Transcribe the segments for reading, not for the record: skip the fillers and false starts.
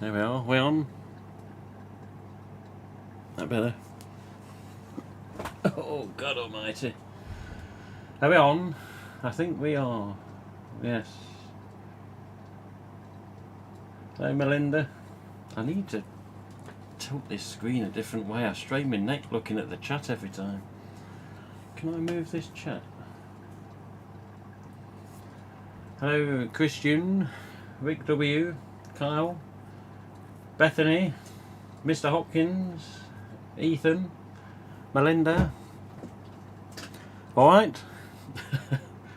There we are. We're on. That better. Oh God Almighty. Are we on? I think we are. Yes. Hey Melinda. I need to tilt this screen a different way. I strain my neck looking at the chat every time. Can I move this chat? Hello Christian, Rick W, Kyle, Bethany, Mr. Hopkins, Ethan, Melinda. Alright.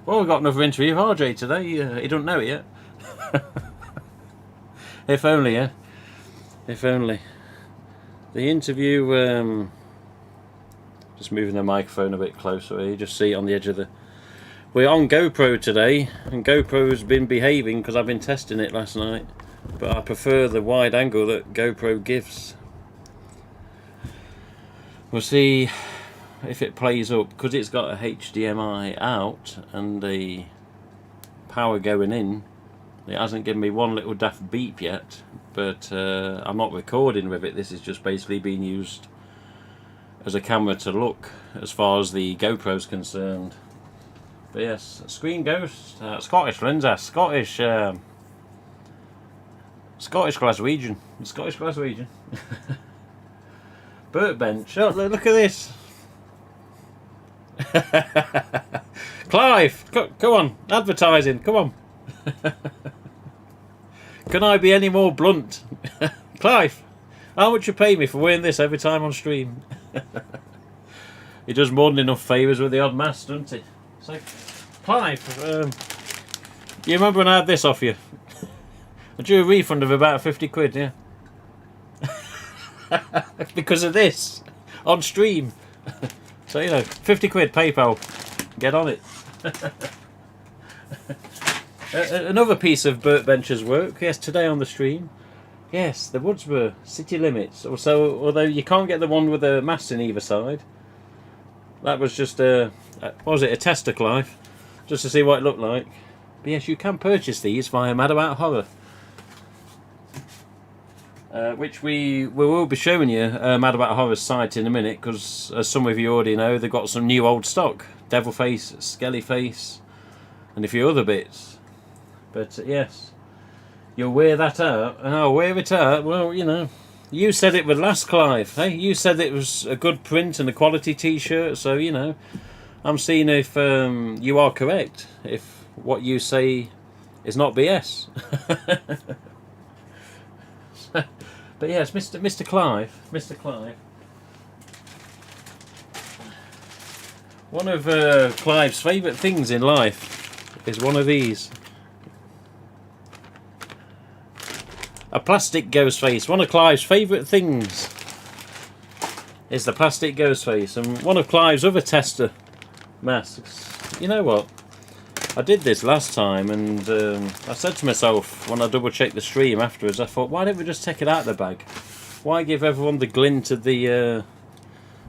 Well, we've got another interview with RJ today. He don't know it yet. If only, yeah. If only. The interview, just moving the microphone a bit closer here, you just see it on the edge of the... We're on GoPro today, and GoPro's been behaving because I've been testing it last night, but I prefer the wide angle that GoPro gives. We'll see if it plays up, because it's got a HDMI out and the power going in. It hasn't given me one little daft beep yet, but I'm not recording with it. This is just basically being used as a camera to look as far as the GoPro's concerned. But yes, Screen Ghost, Scottish Lindsay, Scottish Glaswegian, Scottish Glaswegian. Burt Bench, oh, look at this. Clive, come on, advertising, come on. Can I be any more blunt? Clive, how much you pay me for wearing this every time on stream? He does more than enough favours with the odd mask, doesn't he? So, Clive, you remember when I had this off you? I drew a refund of about 50 quid, yeah? Because of this, on stream. So, you know, 50 quid, PayPal, get on it. Another piece of Burt Bench's work, yes, today on the stream. Yes, the Woodsboro City Limits. So, although you can't get the one with the masts in either side, that was just a what was it, a tester, Clive, just to see what it looked like. But yes, you can purchase these via MadAboutHorror, which we will be showing you MadAboutHorror's site in a minute, because as some of you already know, they've got some new old stock, Devil Face, Skelly Face, and a few other bits. But yes, you'll wear that out, and I'll wear it out. Well, you know, you said it would last, Clive. Hey, you said it was a good print and a quality T-shirt, so you know, I'm seeing if you are correct, if what you say is not BS. But yes, Mr. Clive, one of Clive's favourite things in life is one of these. A plastic Ghostface. One of Clive's favourite things is the plastic Ghostface, and one of Clive's other tester masks. You know what? I did this last time, and I said to myself when I double checked the stream afterwards, I thought, why don't we just take it out of the bag? Why give everyone the glint of the, you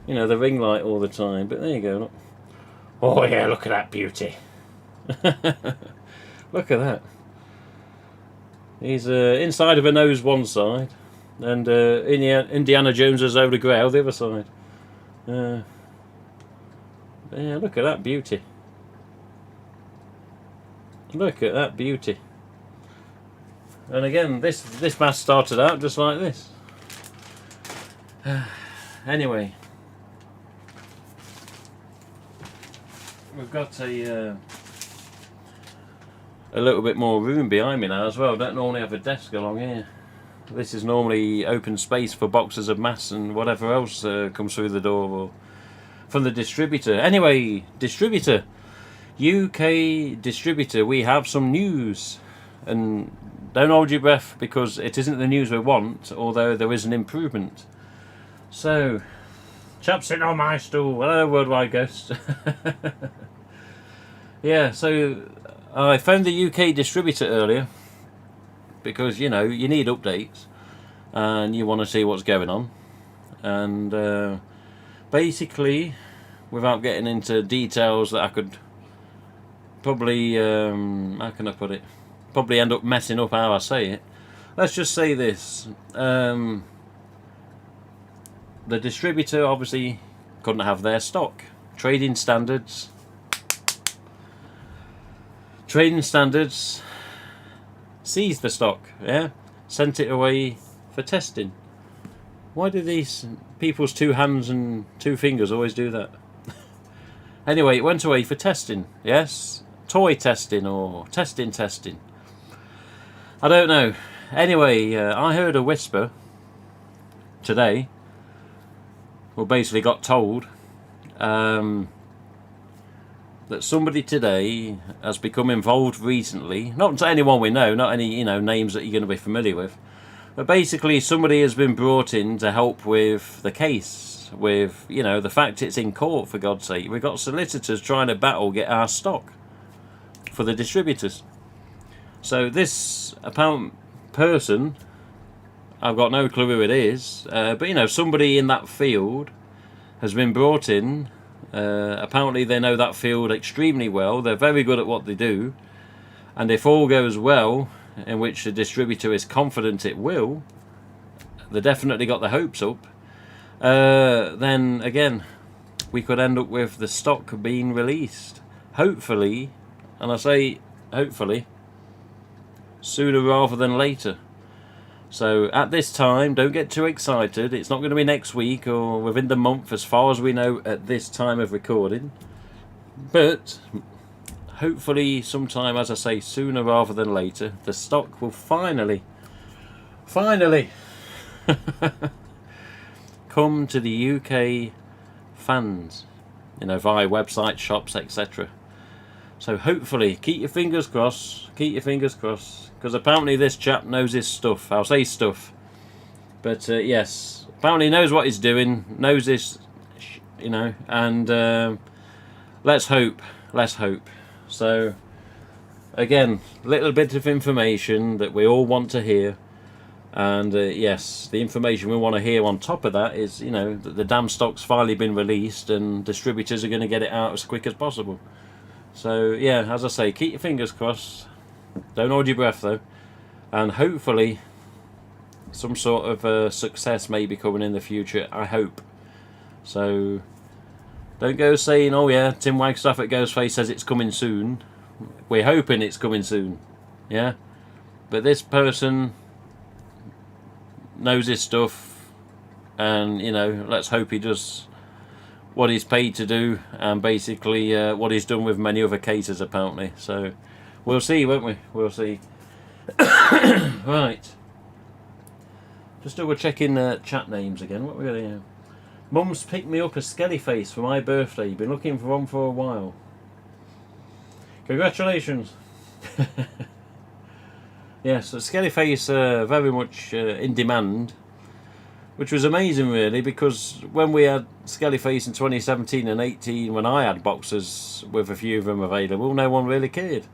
know, the ring light all the time? But there you go. Look. Oh yeah, look at that beauty. Look at that. He's inside of a nose one side, and Indiana Jones's Holy Grail the other side. Yeah, look at that beauty. Look at that beauty. And again, this mask started out just like this. Anyway, we've got a little bit more room behind me now as well. Don't normally have a desk along here. This is normally open space for boxes of masks and whatever else comes through the door or from the distributor. Anyway, Distributor UK, Distributor, we have some news, and don't hold your breath because it isn't the news we want, although there is an improvement. So, chap sitting on my stool, hello Worldwide Ghost. Yeah, so I phoned the UK distributor earlier because, you know, you need updates and you want to see what's going on. And basically, without getting into details that I could probably, how can I put it, probably end up messing up how I say it, let's just say this. The distributor obviously couldn't have their stock. Trading standards seized the stock, yeah, sent it away for testing. Why do these people's 2 hands and 2 fingers always do that? Anyway, it went away for testing, yes, toy testing or testing. I don't know. Anyway, I heard a whisper today, well, basically got told that somebody today has become involved recently, not to anyone we know, not any names that you're going to be familiar with, but basically somebody has been brought in to help with the case, with the fact it's in court, for God's sake. We've got solicitors trying to get our stock for the distributors. So this apparent person, I've got no clue who it is, but somebody in that field has been brought in. Apparently they know that field extremely well. They're very good at what they do, and if all goes well, in which the distributor is confident it will, they definitely got the hopes up, then again we could end up with the stock being released, hopefully, and I say hopefully, sooner rather than later. So at this time, don't get too excited. It's not going to be next week or within the month, as far as we know at this time of recording. But hopefully sometime, as I say, sooner rather than later, the stock will finally come to the UK fans, via websites, shops, etc. So hopefully, keep your fingers crossed, because apparently this chap knows his stuff. I'll say stuff, but yes, apparently knows what he's doing, knows this, and let's hope. So again, little bit of information that we all want to hear, and yes, the information we want to hear on top of that is, that the damn stock's finally been released and distributors are going to get it out as quick as possible. So yeah, as I say, keep your fingers crossed. Don't hold your breath though, and hopefully some sort of success may be coming in the future, I hope. So don't go saying, oh yeah, Tim Wagstaff at Ghostface says it's coming soon. We're hoping it's coming soon, yeah, but this person knows his stuff, and let's hope he does what he's paid to do, and basically what he's done with many other cases apparently. So we'll see, won't we? We'll see. Right. Just double checking chat names again. What we got here? Mum's picked me up a Skelly Face for my birthday. Been looking for one for a while. Congratulations. Yes, so Skelly Face very much in demand, which was amazing really, because when we had Skelly Face in 2017 and 18, when I had boxes with a few of them available, no one really cared.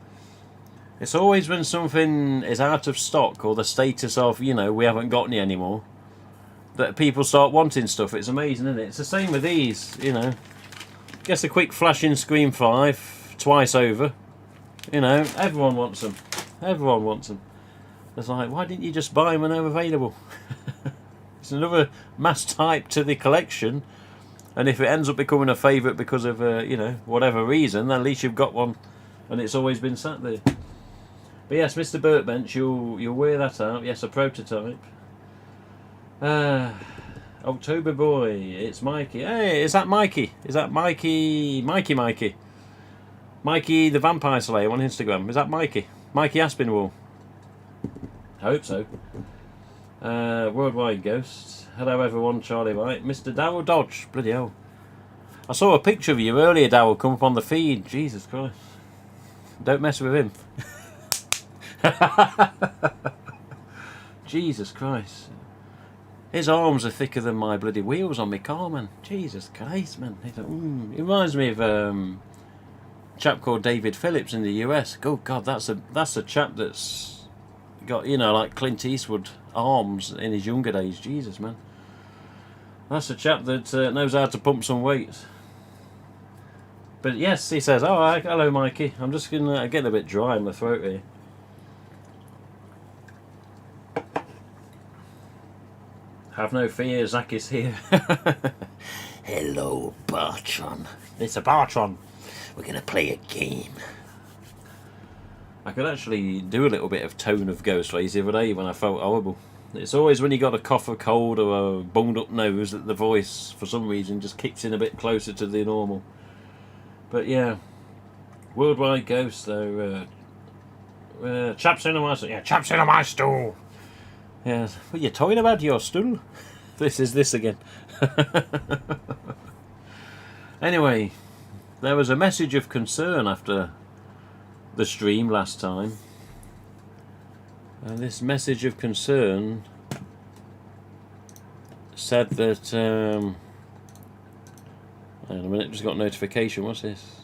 It's always when something is out of stock, or the status of, we haven't got any anymore, that people start wanting stuff. It's amazing, isn't it? It's the same with these, Guess a quick flashing Scream 5 twice over. Everyone wants them. Everyone wants them. It's like, why didn't you just buy them when they were available? It's another mass type to the collection, and if it ends up becoming a favourite because of whatever reason, then at least you've got one, and it's always been sat there. But yes, Mr. Burtbench, you'll wear that out. Yes, a prototype. October Boy, it's Mikey. Hey, is that Mikey? Is that Mikey? Mikey the Vampire Slayer on Instagram. Is that Mikey? Mikey Aspinwall. I hope so. Worldwide Ghosts. Hello everyone, Charlie White. Mr. Darryl Dodge. Bloody hell. I saw a picture of you earlier, Darryl, come up on the feed. Jesus Christ. Don't mess with him. Jesus Christ. His arms are thicker than my bloody wheels on my car, man. Jesus Christ, man. It reminds me of a chap called David Phillips in the US. Oh God, that's a chap that's got, like Clint Eastwood arms in his younger days. Jesus, man. That's a chap that knows how to pump some weights. But yes, he says, all right, hello Mikey. I'm just going to get a bit dry in my throat here. Have no fear, Zach is here. Hello, Bartron. It's a Bartron. We're going to play a game. I could actually do a little bit of tone of Ghostface the other day when I felt horrible. It's always when you got a cough or cold or a bunged up nose that the voice, for some reason, just kicks in a bit closer to the normal. But yeah, Worldwide Ghost though. Chaps in my stool. Yeah, chaps in my stool. Yeah, what are you talking about, your stool? This is this again. Anyway, there was a message of concern after the stream last time. And this message of concern said that hang on a minute, just got a notification. What's this?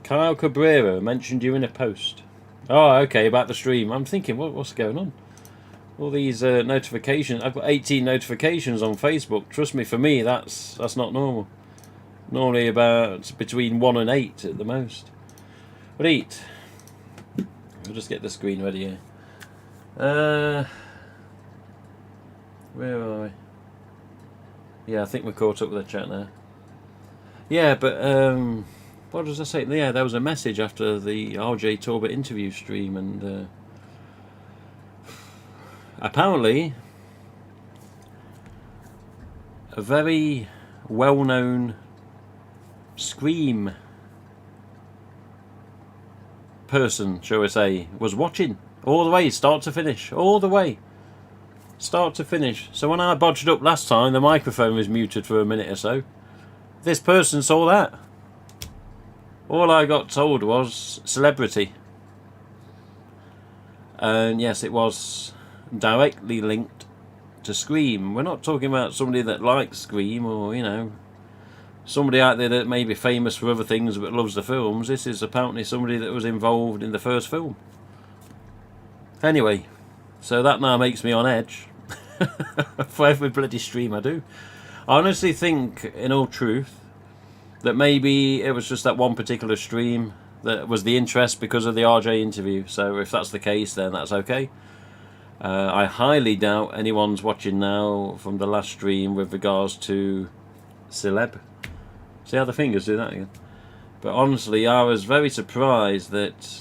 Kyle Cabrera mentioned you in a post. Oh, okay, about the stream. I'm thinking, what's going on? All these notifications. I've got 18 notifications on Facebook. Trust me, for me, that's not normal. Normally about between 1 and 8 at the most. But eat. We'll just get the screen ready here. Where are we? Yeah, I think we're caught up with the chat now. Yeah, but what does I say? Yeah, there was a message after the RJ Torbett interview stream, and apparently a very well-known Scream person, shall we say, was watching all the way, start to finish, all the way, start to finish. So when I bodged up last time, the microphone was muted for a minute or so. This person saw that. All I got told was celebrity. And yes, it was directly linked to Scream. We're not talking about somebody that likes Scream or, you know, somebody out there that may be famous for other things but loves the films. This is apparently somebody that was involved in the first film. Anyway, so that now makes me on edge for every bloody stream I do. I honestly think, in all truth, that maybe it was just that one particular stream that was the interest because of the RJ interview. So if that's the case, then that's okay. I highly doubt anyone's watching now from the last stream with regards to celeb. See how the fingers do that again? But honestly, I was very surprised that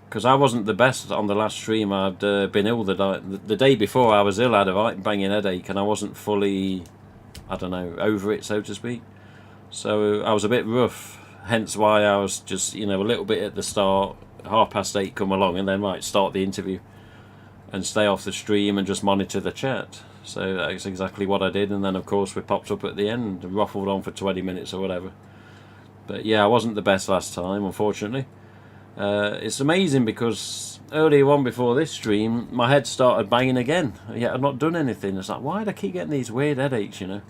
because I wasn't the best on the last stream. I'd been ill the day before. I was ill. I had a right banging headache, and I wasn't fully, I don't know, over it, so to speak. So I was a bit rough. Hence why I was just, you know, a little bit at the start. 8:30 come along, and then right, start the interview and stay off the stream and just monitor the chat. So that's exactly what I did, and then of course we popped up at the end and ruffled on for 20 minutes or whatever. But yeah, I wasn't the best last time, unfortunately. It's amazing because earlier on before this stream, my head started banging again, yet I'd not done anything. It's like, why do I keep getting these weird headaches, you know?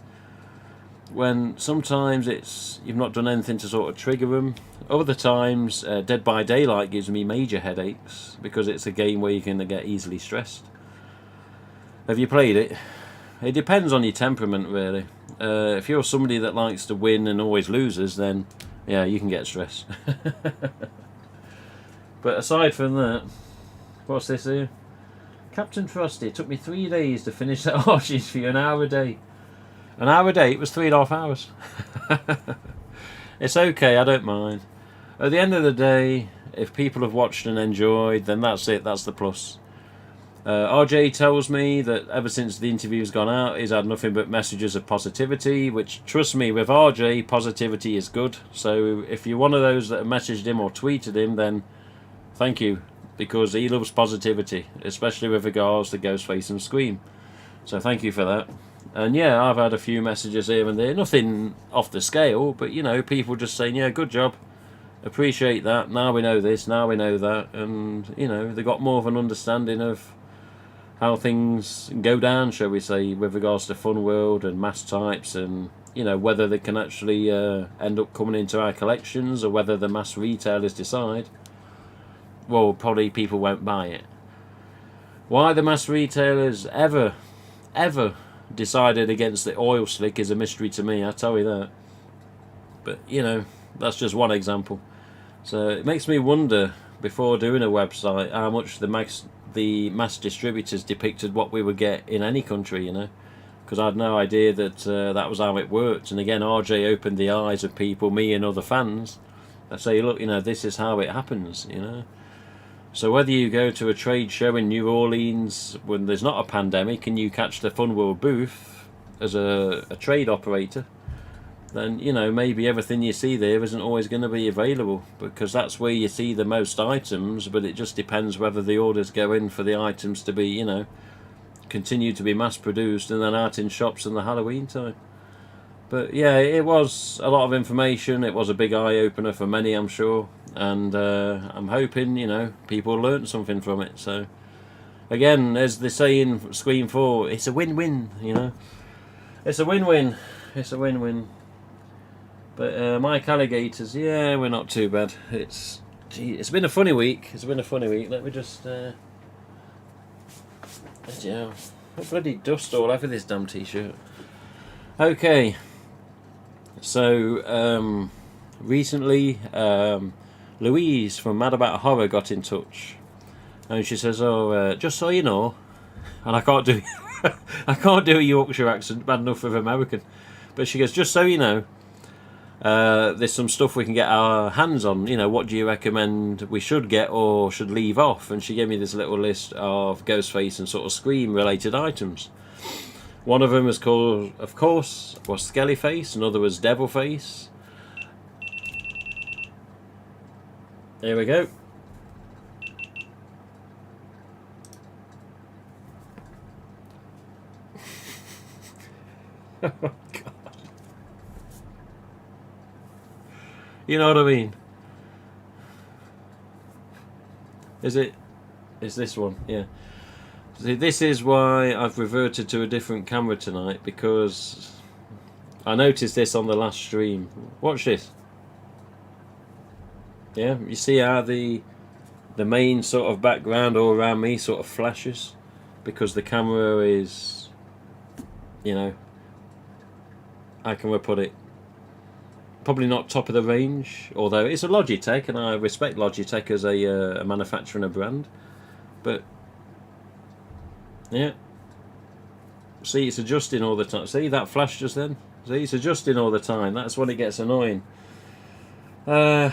When sometimes it's you've not done anything to sort of trigger them. Other times, Dead by Daylight gives me major headaches because it's a game where you can get easily stressed. Have you played it? It depends on your temperament, really. If you're somebody that likes to win and always loses, then yeah, you can get stressed. But aside from that, what's this here? Captain Frosty, it took me 3 days to finish that Archie's for you, an hour a day. An hour a day, it was 3.5 hours. It's okay, I don't mind. At the end of the day, if people have watched and enjoyed, then that's it, that's the plus. RJ tells me that ever since the interview's gone out, he's had nothing but messages of positivity, which, trust me, with RJ, positivity is good. So if you're one of those that have messaged him or tweeted him, then thank you, because he loves positivity, especially with regards to Ghostface and Scream. So thank you for that. And yeah, I've had a few messages here and there, nothing off the scale, but you know, people just saying, yeah, good job, appreciate that, now we know this, now we know that, and you know, they got more of an understanding of how things go down, shall we say, with regards to Fun World and mass types, and you know, whether they can actually end up coming into our collections, or whether the mass retailers decide, well, probably people won't buy it. Why the mass retailers ever decided against the oil slick is a mystery to me, I tell you that. But you know, that's just one example. So it makes me wonder before doing a website, how much the mass distributors depicted what we would get in any country, you know, because I had no idea that that was how it worked. And again, RJ opened the eyes of people, me and other fans, that say, look, you know, this is how it happens, you know. So whether you go to a trade show in New Orleans when there's not a pandemic and you catch the Fun World booth as a trade operator, then, you know, maybe everything you see there isn't always going to be available, because that's where you see the most items, but it just depends whether the orders go in for the items to be, you know, continue to be mass produced and then out in shops in the Halloween time. But yeah, it was a lot of information. It was a big eye-opener for many, I'm sure, and I'm hoping, you know, people learned something from it. So again, as they say in Scream 4, it's a win-win, you know. It's a win-win. It's a win-win. But Mike Alligators, yeah, we're not too bad. It's been a funny week. It's been a funny week. Let me just, yeah, bloody dust all over this damn t-shirt. Okay, so recently Louise from MadAboutHorror got in touch, and she says, "Oh, just so you know," and I can't do I can't do a Yorkshire accent, bad enough with American, but she goes, "Just so you know, there's some stuff we can get our hands on, you know, what do you recommend we should get or should leave off?" And she gave me this little list of Ghostface and sort of Scream related items. One of them was called, of course, was Skelly Face, another was Devil Face. There we go. Oh God. You know what I mean? Is it? Is this one? Yeah. See, this is why I've reverted to a different camera tonight, because I noticed this on the last stream. Watch this. Yeah, you see how the main sort of background all around me sort of flashes, because the camera is, you know, how can we put it? Probably not top of the range, although it's a Logitech, and I respect Logitech as a manufacturer and a brand. But yeah, see, it's adjusting all the time. See that flash just then? See, it's adjusting all the time. That's when it gets annoying. I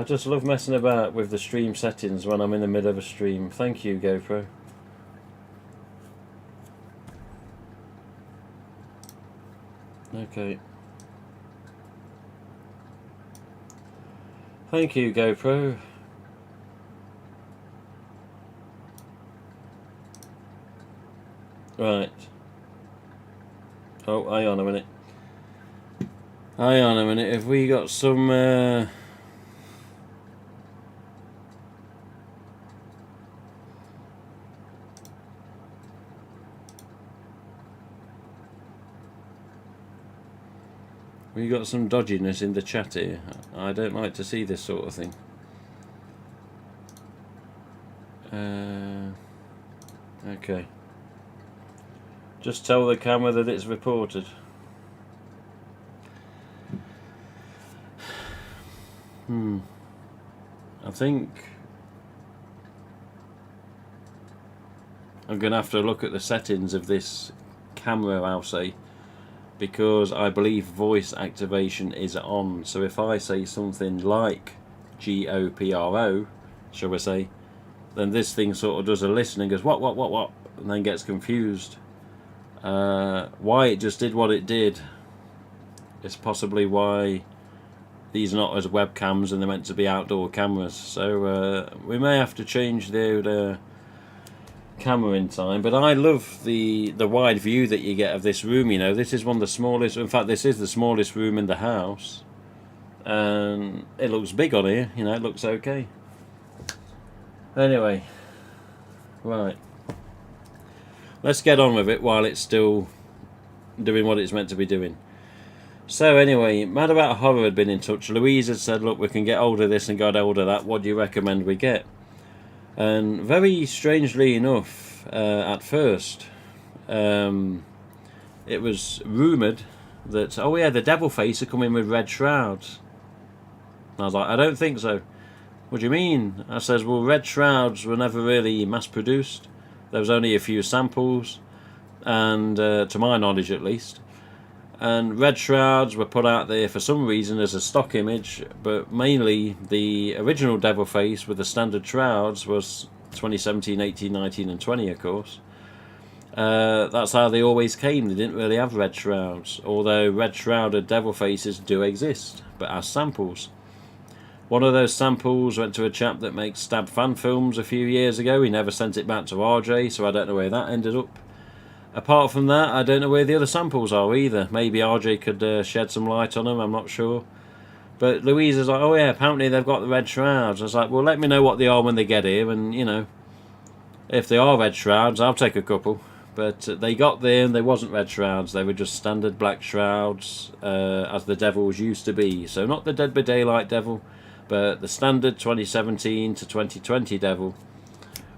just love messing about with the stream settings when I'm in the middle of a stream. Thank you, GoPro. Okay. Thank you, GoPro. Right. Oh, hang on a minute. Hang on a minute. Have we got some... We got some dodginess in the chat here. I don't like to see this sort of thing. Okay. Just tell the camera that it's reported. I think I'm going to have to look at the settings of this camera, I'll say, because I believe voice activation is on. So if I say something like GOPRO, shall we say, then this thing sort of does a listen and goes what, and then gets confused. Why it just did what it did is possibly why these are not as webcams and they're meant to be outdoor cameras. So we may have to change the camera in time, but I love the wide view that you get of this room. You know, this is one of the smallest, in fact this is the smallest room in the house, and it looks big on here, you know, it looks okay. Anyway, right, let's get on with it while it's still doing what it's meant to be doing. So anyway, MadAboutHorror had been in touch. Louise had said, look, we can get hold of this and get hold of that, what do you recommend we get? And very strangely enough, at first, it was rumoured that, oh yeah, the Devil Face are coming with red shrouds. And I was like, I don't think so. What do you mean? I says, well, red shrouds were never really mass produced. There was only a few samples, and to my knowledge at least. And red shrouds were put out there for some reason as a stock image, but mainly the original Devil Face with the standard shrouds was 2017, 18, 19 and 20, of course. That's how they always came. They didn't really have red shrouds, although red shrouded Devil Faces do exist, but as samples. One of those samples went to a chap that makes stab fan films a few years ago. He never sent it back to RJ, so I don't know where that ended up. Apart from that, I don't know where the other samples are either. Maybe RJ could shed some light on them, I'm not sure. But Louise is like, oh yeah, apparently they've got the red shrouds. I was like, well, let me know what they are when they get here, and, you know, if they are red shrouds, I'll take a couple. But they got there and they wasn't red shrouds. They were just standard black shrouds, as the Devils used to be. So not the Dead by Daylight Devil, but the standard 2017 to 2020 Devil,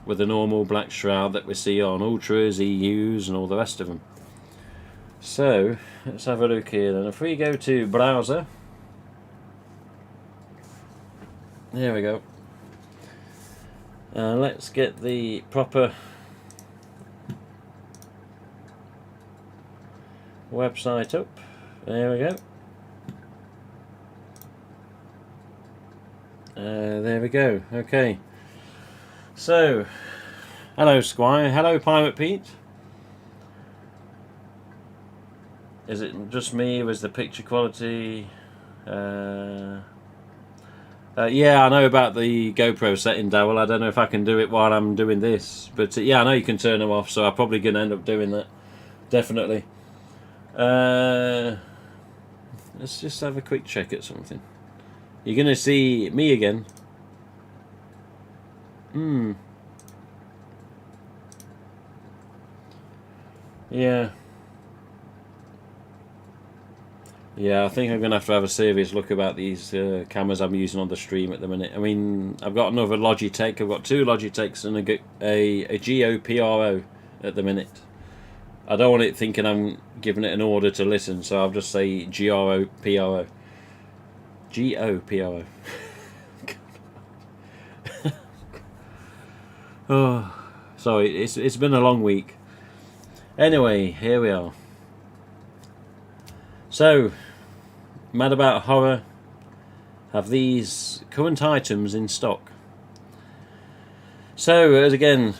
with the normal black shroud that we see on Ultras, EUs and all the rest of them. So, let's have a look here then. If we go to browser, there we go. Let's get the proper website up. There we go. There we go. Okay. So, hello Squire, hello Pirate Pete. Is it just me, or is the picture quality... yeah, I know about the GoPro setting, Dowell. I don't know if I can do it while I'm doing this. But yeah, I know you can turn them off, so I'm probably going to end up doing that. Definitely. Let's just have a quick check at something. You're going to see me again. Yeah. Yeah, I think I'm going to have a serious look about these cameras I'm using on the stream at the minute. I mean, I've got another Logitech. I've got two Logitechs and a GoPro at the minute. I don't want it thinking I'm giving it an order to listen, so I'll just say GoPro. GoPro. Oh, sorry, it's been a long week. Anyway, here we are. So, MadAboutHorror have these current items in stock. So, as again,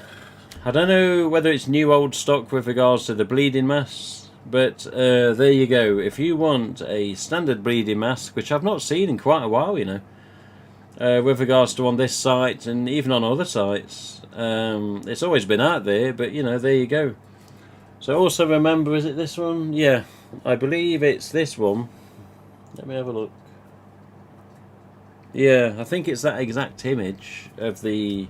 I don't know whether it's new old stock with regards to the bleeding masks, but there you go. If you want a standard bleeding mask, which I've not seen in quite a while, you know, with regards to on this site and even on other sites, it's always been out there, but you know, there you go. So also remember, is it this one? Yeah, I believe it's this one. Let me have a look. Yeah, I think it's that exact image of the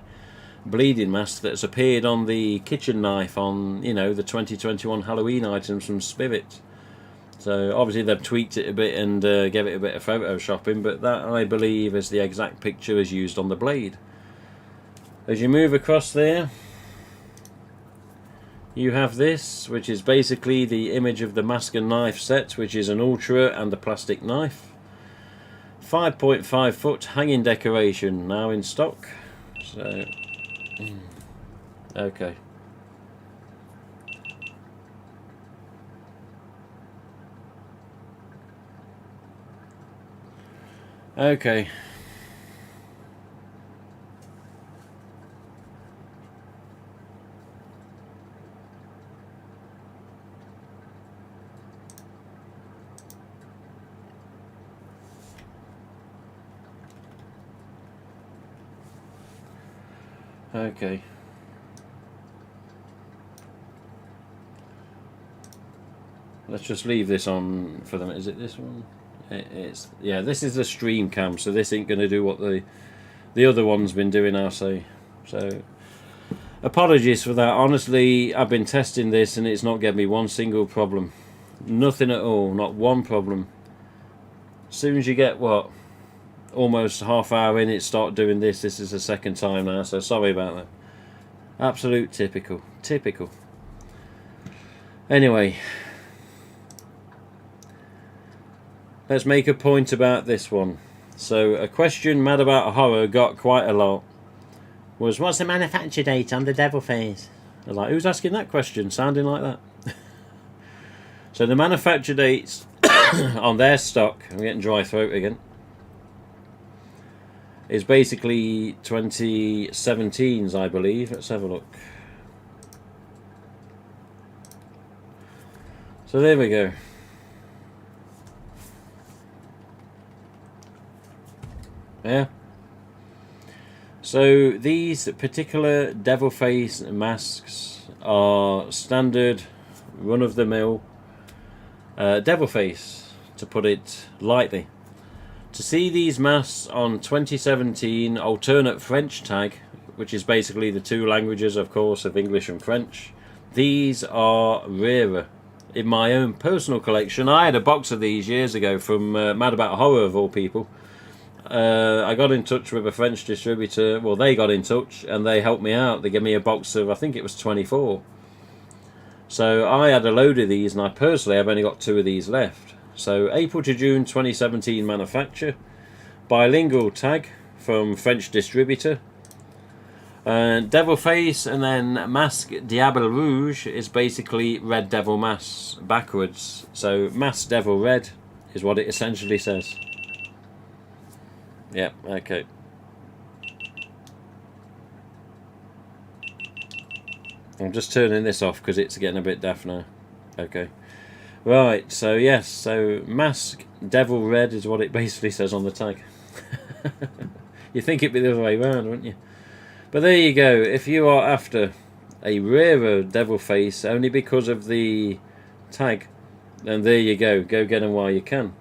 bleeding mask that's appeared on the kitchen knife on, you know, the 2021 Halloween items from Spirit. So obviously they've tweaked it a bit and gave it a bit of photoshopping, but that I believe is the exact picture as used on the blade. As you move across there, you have this, which is basically the image of the mask and knife set, which is an Ultra and a plastic knife. 5.5 foot hanging decoration, now in stock. So, okay. Okay. Okay. Let's just leave this on for them. Is it this one? It's, yeah, this is the stream cam, so this ain't going to do what the other one's been doing, I'll say. So apologies for that. Honestly, I've been testing this and it's not given me one single problem. Nothing at all, not one problem. As soon as you get, what, almost half hour in, it start doing this. This is the second time now, so sorry about that. Absolute typical. Anyway, let's make a point about this one. So a question MadAboutHorror got quite a lot was, what's the manufacture date on the Devil Face? I was like, who's asking that question sounding like that? So the manufacture dates on their stock, I'm getting dry throat again, is basically 2017's, I believe. Let's have a look. So there we go. Yeah. So these particular Devil Face masks are standard, run-of-the-mill Devil Face, to put it lightly. To see these masks on 2017 alternate French tag, which is basically the two languages, of course, of English and French, these are rarer. In my own personal collection, I had a box of these years ago from MadAboutHorror, of all people. I got in touch with a French distributor. Well, they got in touch and they helped me out. They gave me a box of, I think it was 24. So I had a load of these, and I personally have only got 2 of these left. So April to June 2017 manufacture, bilingual tag from French distributor. Devil Face and then Masque Diable Rouge is basically Red Devil Mask backwards. So Mask Devil Red is what it essentially says. Yeah, okay. I'm just turning this off because it's getting a bit daft now. Okay. Right, so yes, so Mask Devil Red is what it basically says on the tag. You'd think it'd be the other way around, wouldn't you? But there you go. If you are after a rarer Devil Face only because of the tag, then there you go. Go get them while you can.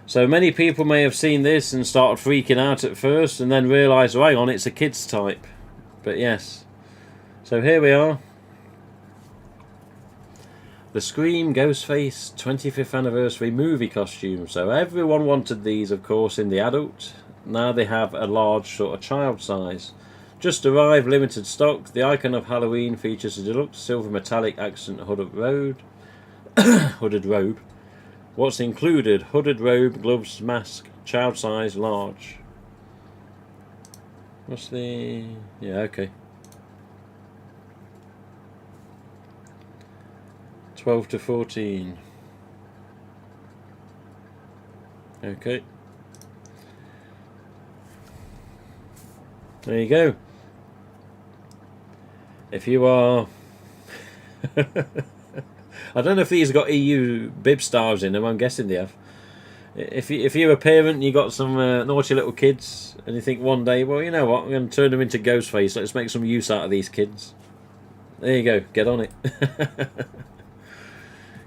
So many people may have seen this and started freaking out at first and then realised, oh, hang on, it's a kid's type. But yes. So here we are. The Scream Ghostface 25th anniversary movie costume. So everyone wanted these, of course, in the adult. Now they have a large sort of child size. Just arrived, limited stock. The icon of Halloween features a deluxe silver metallic accent hooded robe. What's included? Hooded robe, gloves, mask, child size, large. What's the... yeah, okay. 12 to 14. Okay. There you go. If you are... I don't know if these have got EU bib stars in them. I'm guessing they have. If you're a parent and you got some naughty little kids and you think one day, well, you know what, I'm going to turn them into Ghostface. Let's make some use out of these kids. There you go. Get on it.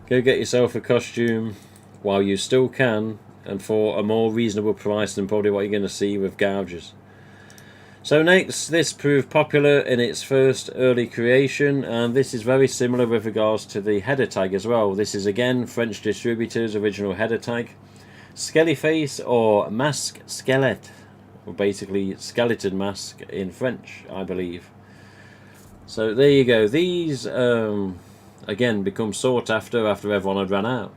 Go get yourself a costume while you still can, and for a more reasonable price than probably what you're going to see with gougers. So next, this proved popular in its first early creation, and this is very similar with regards to the header tag as well. This is again French distributors' original header tag. Skelly Face or Masque Squelette, or basically skeleton mask in French, I believe. So there you go. These again become sought after everyone had run out,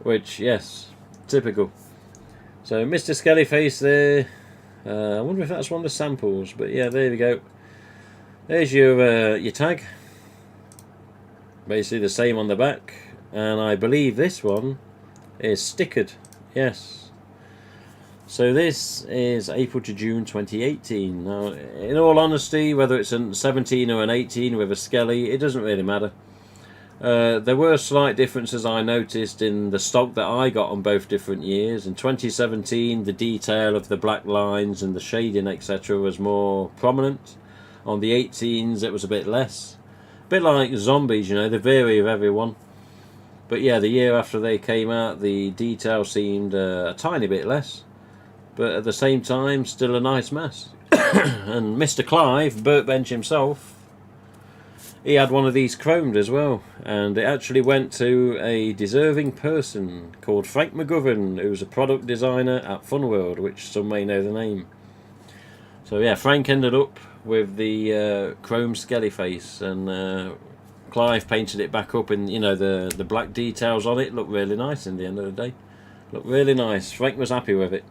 which, yes, typical. So Mr. Skelly Face there. I wonder if that's one of the samples, but yeah, there we go. There's your tag. Basically the same on the back, and I believe this one is stickered. Yes. So this is April to June 2018. Now, in all honesty, whether it's a 17 or an 18 with a Skelly, it doesn't really matter. There were slight differences I noticed in the stock that I got on both different years. In 2017, the detail of the black lines and the shading, etc., was more prominent. On the 18s, it was a bit less. A bit like zombies, you know, they vary with everyone. But yeah, the year after they came out, the detail seemed a tiny bit less. But at the same time, still a nice mask. And Mr. Clive, Burtbench himself, he had one of these chromed as well, and it actually went to a deserving person called Frank McGovern, who's a product designer at Funworld, which some may know the name. So yeah, Frank ended up with the chrome Skelly Face, and Clive painted it back up, and you know the black details on it look really nice in the end of the day. Looked really nice. Frank was happy with it.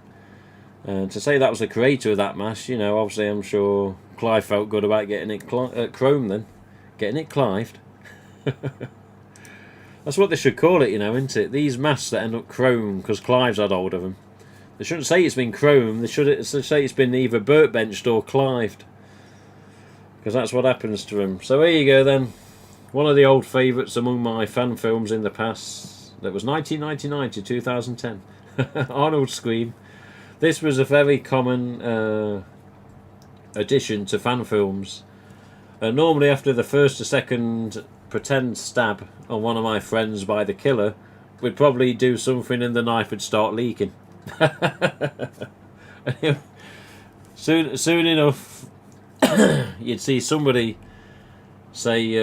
To say that was the creator of that mask, you know, obviously I'm sure Clive felt good about getting it chrome then. Getting it Clived. That's what they should call it, you know, isn't it? These masks that end up chrome because Clive's had hold of them. They shouldn't say it's been chrome. They should say it's been either Burtbenched or Clived. Because that's what happens to them. So here you go then. One of the old favourites among my fan films in the past. That was 1999 to 2010. Arnold Scream. This was a very common addition to fan films. Normally after the first or second pretend stab on one of my friends by the killer, we'd probably do something and the knife would start leaking. soon enough, you'd see somebody say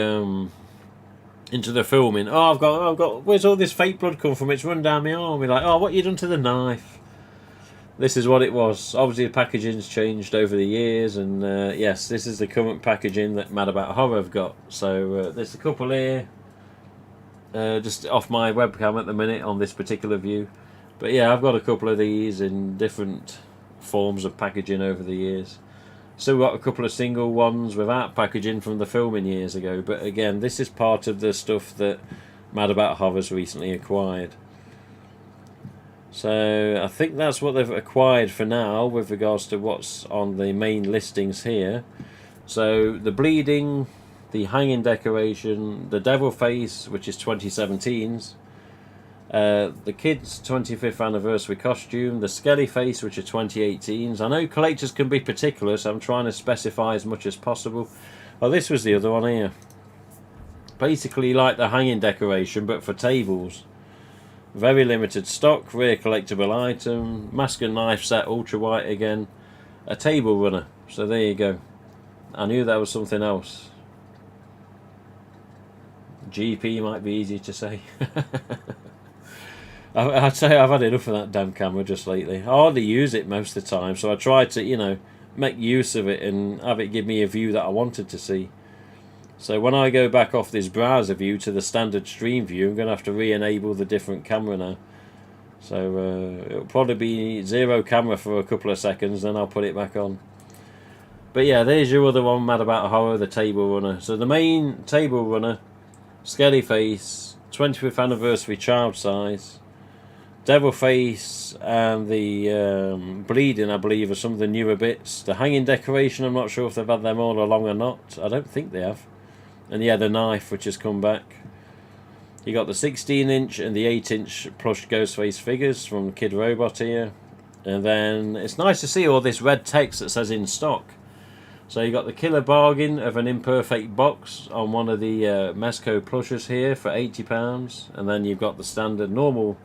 into the filming, "Oh, I've got. Where's all this fake blood come from? It's run down my arm." We're like, "Oh, what you done to the knife?" This is what it was. Obviously, the packaging's changed over the years, and yes, this is the current packaging that Mad About Horror have got. So there's a couple here, just off my webcam at the minute on this particular view. But yeah, I've got a couple of these in different forms of packaging over the years. Still got a couple of single ones without packaging from the filming years ago. But again, this is part of the stuff that Mad About Horror's recently acquired. So I think that's what they've acquired for now with regards to what's on the main listings here. So the bleeding, the hanging decoration, the devil face, which is 2017's, the kids' 25th anniversary costume, the Skelly Face, which are 2018's. I know collectors can be particular, so I'm trying to specify as much as possible. Oh, this was the other one here. Basically like the hanging decoration, but for tables. Very limited stock, rare collectible item, mask and knife set, ultra white again, a table runner. So there you go. I knew there was something else. GP might be easy to say. I'd say I've had enough of that damn camera just lately. I hardly use it most of the time, so I try to, you know, make use of it and have it give me a view that I wanted to see. So when I go back off this browser view to the standard stream view, I'm going to have to re-enable the different camera now. So it'll probably be zero camera for a couple of seconds, then I'll put it back on. But yeah, there's your other one, Mad About Horror, the table runner. So the main table runner, Skelly Face, 25th anniversary child size, devil face, and the bleeding, I believe, are some of the newer bits. The hanging decoration, I'm not sure if they've had them all along or not. I don't think they have. And yeah, the knife, which has come back. You got the 16-inch and the 8-inch plush Ghostface figures from Kid Robot here. And then it's nice to see all this red text that says in stock. So you got the killer bargain of an imperfect box on one of the Mesco plushes here for £80. And then you've got the standard normal,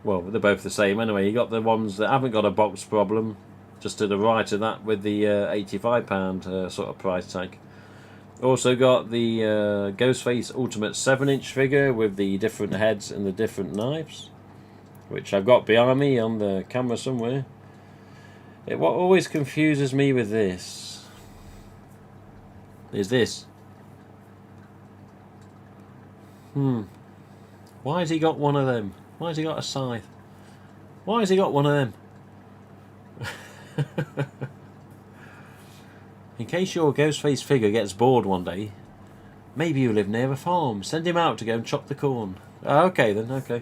well, they're both the same anyway. You got the ones that haven't got a box problem, just to the right of that with the £85 sort of price tag. Also got the Ghostface Ultimate 7-inch figure with the different heads and the different knives, which I've got behind me on the camera somewhere. What always confuses me with this is this. Why has he got one of them? Why has he got a scythe? Why has he got one of them? In case your Ghostface figure gets bored one day, maybe you live near a farm. Send him out to go and chop the corn. Okay then, okay.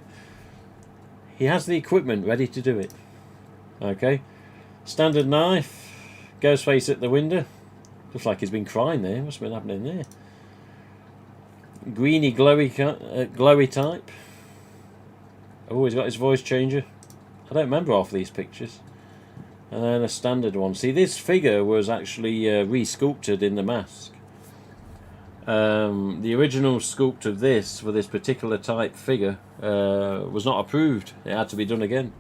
He has the equipment ready to do it. Okay. Standard knife. Ghostface at the window. Looks like he's been crying there. What's been happening there? Greeny glowy type. Oh, he's got his voice changer. I don't remember half these pictures. And then a standard one. See, this figure was actually re-sculpted in the mask. The original sculpt of this, for this particular type figure, was not approved. It had to be done again.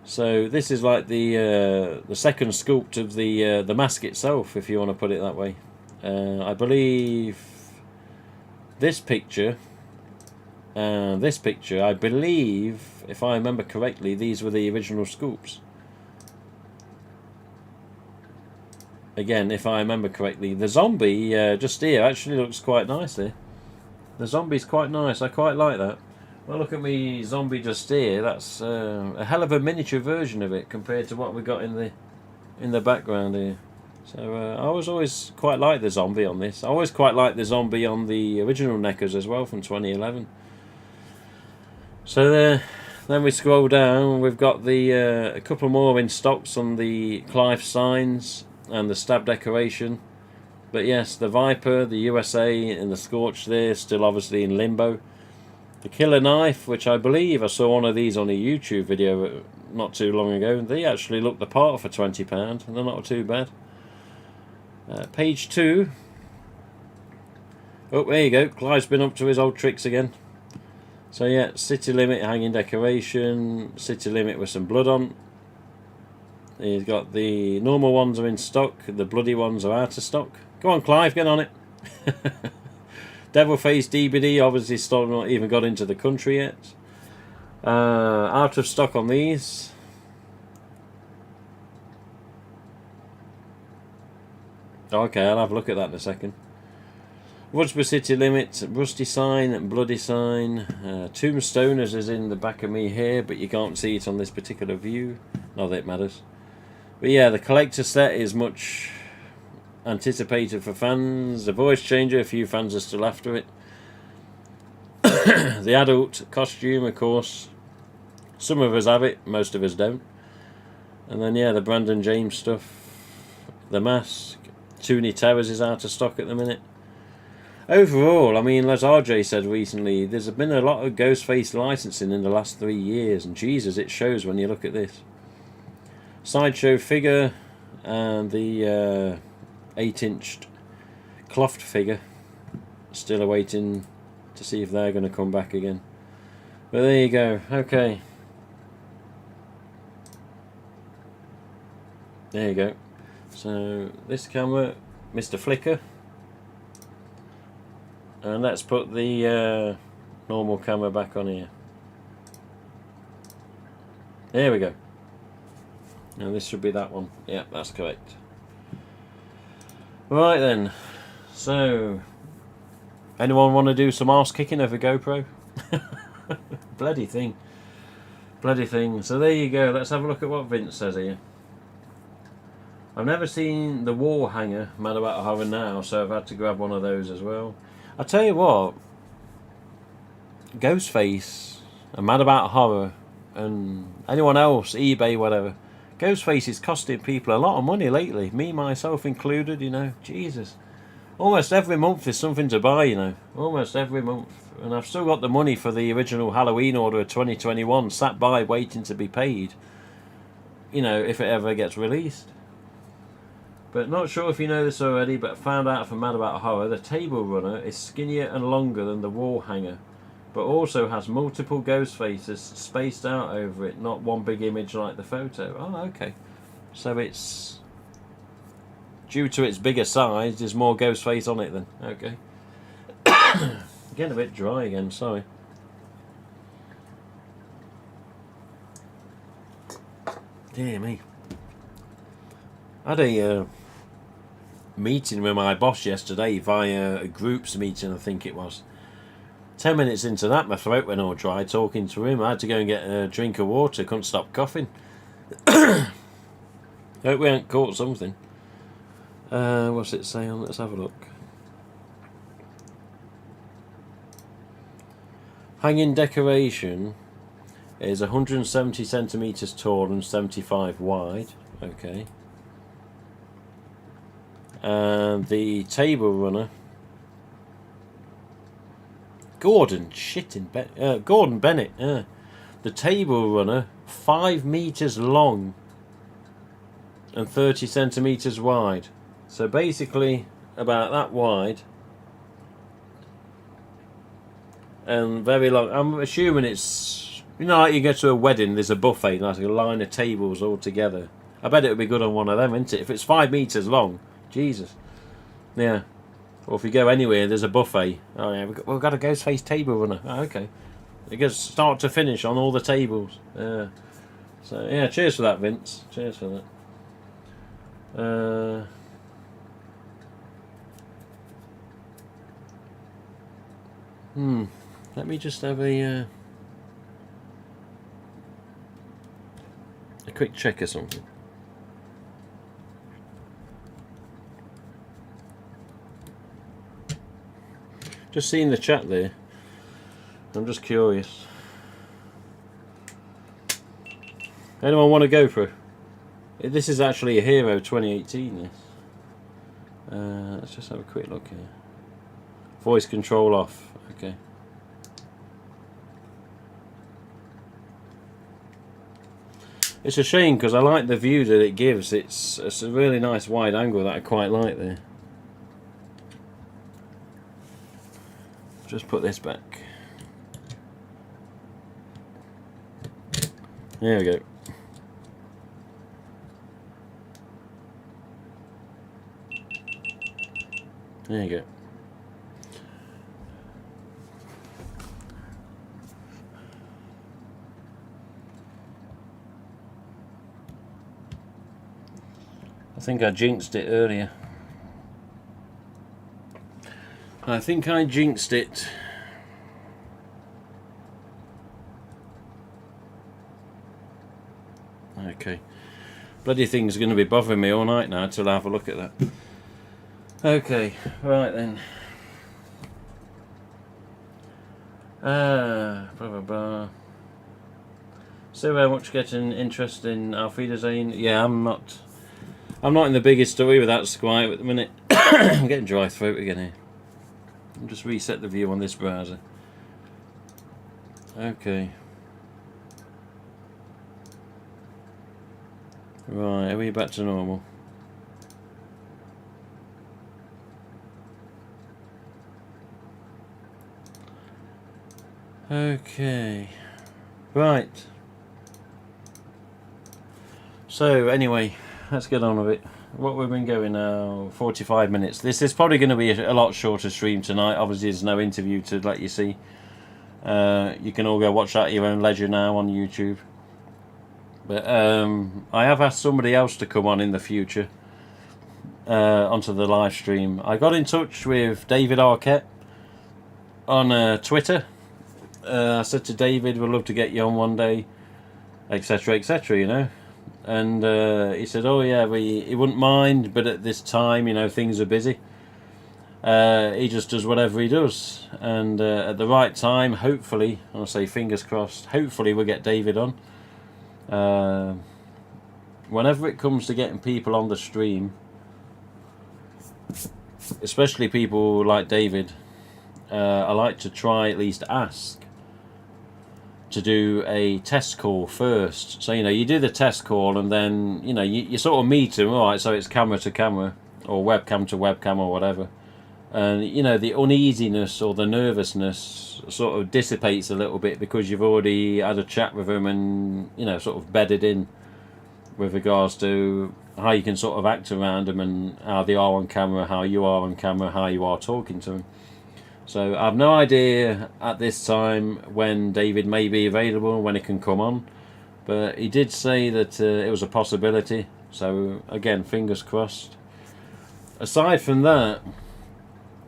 So this is like the second sculpt of the mask itself, if you want to put it that way. I believe this picture and this picture, I believe, if I remember correctly, these were the original sculpts. Again, if I remember correctly, the zombie just here actually looks quite nice there. The zombie's quite nice. I quite like that. Well, look at me zombie just here. That's a hell of a miniature version of it compared to what we got in the background here. So I was always quite like the zombie on this. I always quite like the zombie on the original Neckers as well from 2011. So then we scroll down. We've got the a couple more in stocks on the Clive signs and the stab decoration. But yes, the Viper, the USA, and the Scorch there still obviously in limbo. The Killer Knife, which I believe I saw one of these on a YouTube video not too long ago. They actually look the part for £20, and they're not too bad. Page 2. Oh, there you go. Clive's been up to his old tricks again. So yeah, City Limit hanging decoration. City Limit with some blood on. He's got the normal ones are in stock. The bloody ones are out of stock. Go on, Clive, get on it. Devil Face DVD obviously still not even got into the country yet. Out of stock on these. Okay, I'll have a look at that in a second. Woodsborough City Limit, Rusty Sign, Bloody Sign. Tombstoners is in the back of me here, but you can't see it on this particular view. Not that it matters. But yeah, the collector set is much anticipated for fans. The voice changer, a few fans are still after it. The adult costume, of course. Some of us have it, most of us don't. And then yeah, the Brandon James stuff. The mask. Tooney Towers is out of stock at the minute. Overall, I mean, as RJ said recently, there's been a lot of Ghostface licensing in the last 3 years, and Jesus, it shows when you look at this. Sideshow figure and the 8-inch cloth figure. Still awaiting to see if they're going to come back again. But there you go. Okay. There you go. So this camera, Mr. Flicker. And let's put the normal camera back on here. There we go. Now this should be that one. Yeah, that's correct. Right then. So, anyone want to do some arse kicking of a GoPro? Bloody thing. Bloody thing. So there you go. Let's have a look at what Vince says here. I've never seen the wall hanger, MadAboutHorror now, so I've had to grab one of those as well. I tell you what, Ghostface and MadAboutHorror and anyone else, eBay, whatever, Ghostface is costing people a lot of money lately, me, myself included, you know, Jesus. Almost every month there's something to buy, you know, almost every month. And I've still got the money for the original Halloween order of 2021 sat by waiting to be paid, you know, if it ever gets released. But not sure if you know this already, but I found out from MadAboutHorror, the table runner is skinnier and longer than the wall hanger, but also has multiple ghost faces spaced out over it, not one big image like the photo. Oh, okay. So it's, due to its bigger size, there's more ghost face on it then. Okay. Getting a bit dry again, sorry. Dear me. I had a meeting with my boss yesterday via a groups meeting, I think it was. 10 minutes into that, my throat went all dry talking to him. I had to go and get a drink of water, couldn't stop coughing. Hope we haven't caught something. What's it saying? Let's have a look. Hanging decoration is 170 centimetres tall and 75 wide. Okay. And the table runner, Gordon Bennett. The table runner, 5 meters long and 30 centimeters wide. So basically about that wide and very long. I'm assuming it's, you know, like you go to a wedding, there's a buffet, like a line of tables all together. I bet it would be good on one of them, isn't it? If it's 5 meters long. Jesus. Yeah. Or if you go anywhere, there's a buffet. Oh yeah, we've got a Ghostface table runner. Oh, okay. It goes start to finish on all the tables. Yeah. So yeah, cheers for that, Vince. Cheers for that. Let me just have a a quick check or something. Just seeing the chat there. I'm just curious. Anyone want to go for? This is actually a Hero 2018. This. Let's just have a quick look here. Voice control off. Okay. It's a shame because I like the view that it gives. It's a really nice wide angle that I quite like there. Just put this back. There we go. There you go. I think I jinxed it earlier. I think I jinxed it. Okay. Bloody thing's going to be bothering me all night now till I have a look at that. Okay, right then. Blah blah blah. So how much getting interest in Auf Wiedersehen? Yeah, I'm not in the biggest story with that Squire at the minute. I'm getting dry throat again here. I'll just reset the view on this browser. Okay. Right, are we back to normal? Okay. Right. So anyway, let's get on with it. What we've been going now, 45 minutes. This is probably going to be a lot shorter stream tonight. Obviously there's no interview to let you see. You can all go watch that at your own leisure now on YouTube. But I have asked somebody else to come on in the future onto the live stream. I got in touch with David Arquette on Twitter. I said to David, we'd love to get you on one day, etc, etc, you know. And he said, oh yeah, he wouldn't mind, but at this time, you know, things are busy. He just does whatever he does. And at the right time, hopefully, I'll say fingers crossed, hopefully we'll get David on. Whenever it comes to getting people on the stream, especially people like David, I like to try at least ask to do a test call first. So, you know, you do the test call and then, you know, you sort of meet him, alright, so it's camera to camera or webcam to webcam or whatever. And, you know, the uneasiness or the nervousness sort of dissipates a little bit because you've already had a chat with him and, you know, sort of bedded in with regards to how you can sort of act around them and how they are on camera, how you are on camera, how you are talking to them. So I have no idea at this time when David may be available, when he can come on, but he did say that it was a possibility. So again, fingers crossed. Aside from that,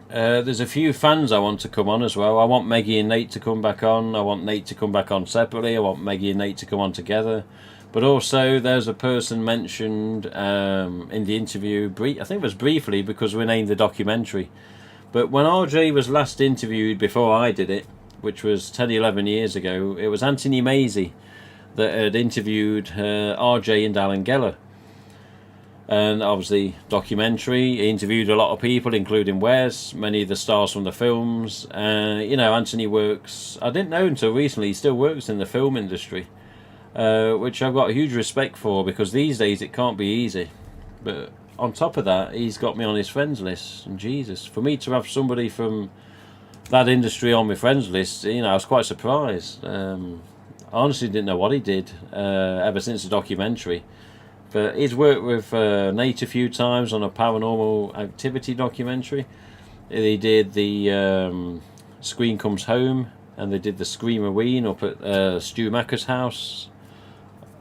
there's a few fans I want to come on as well. I want Meggie and Nate to come back on. I want Nate to come back on separately. I want Meggie and Nate to come on together. But also there's a person mentioned in the interview, I think it was briefly because we named the documentary. But when RJ was last interviewed before I did it, which was 10, 11 years ago, it was Anthony Mazie that had interviewed RJ and Alan Geller. And obviously, documentary, he interviewed a lot of people, including Wes, many of the stars from the films. You know, Anthony works, I didn't know until recently, he still works in the film industry, which I've got a huge respect for because these days it can't be easy. But on top of that, he's got me on his friends list. And Jesus, for me to have somebody from that industry on my friends list, you know, I was quite surprised. I honestly didn't know what he did ever since the documentary. But he's worked with Nate a few times on a paranormal activity documentary. They did the Scream Comes Home, and they did the Scream-a-ween up at Stu Macker's house.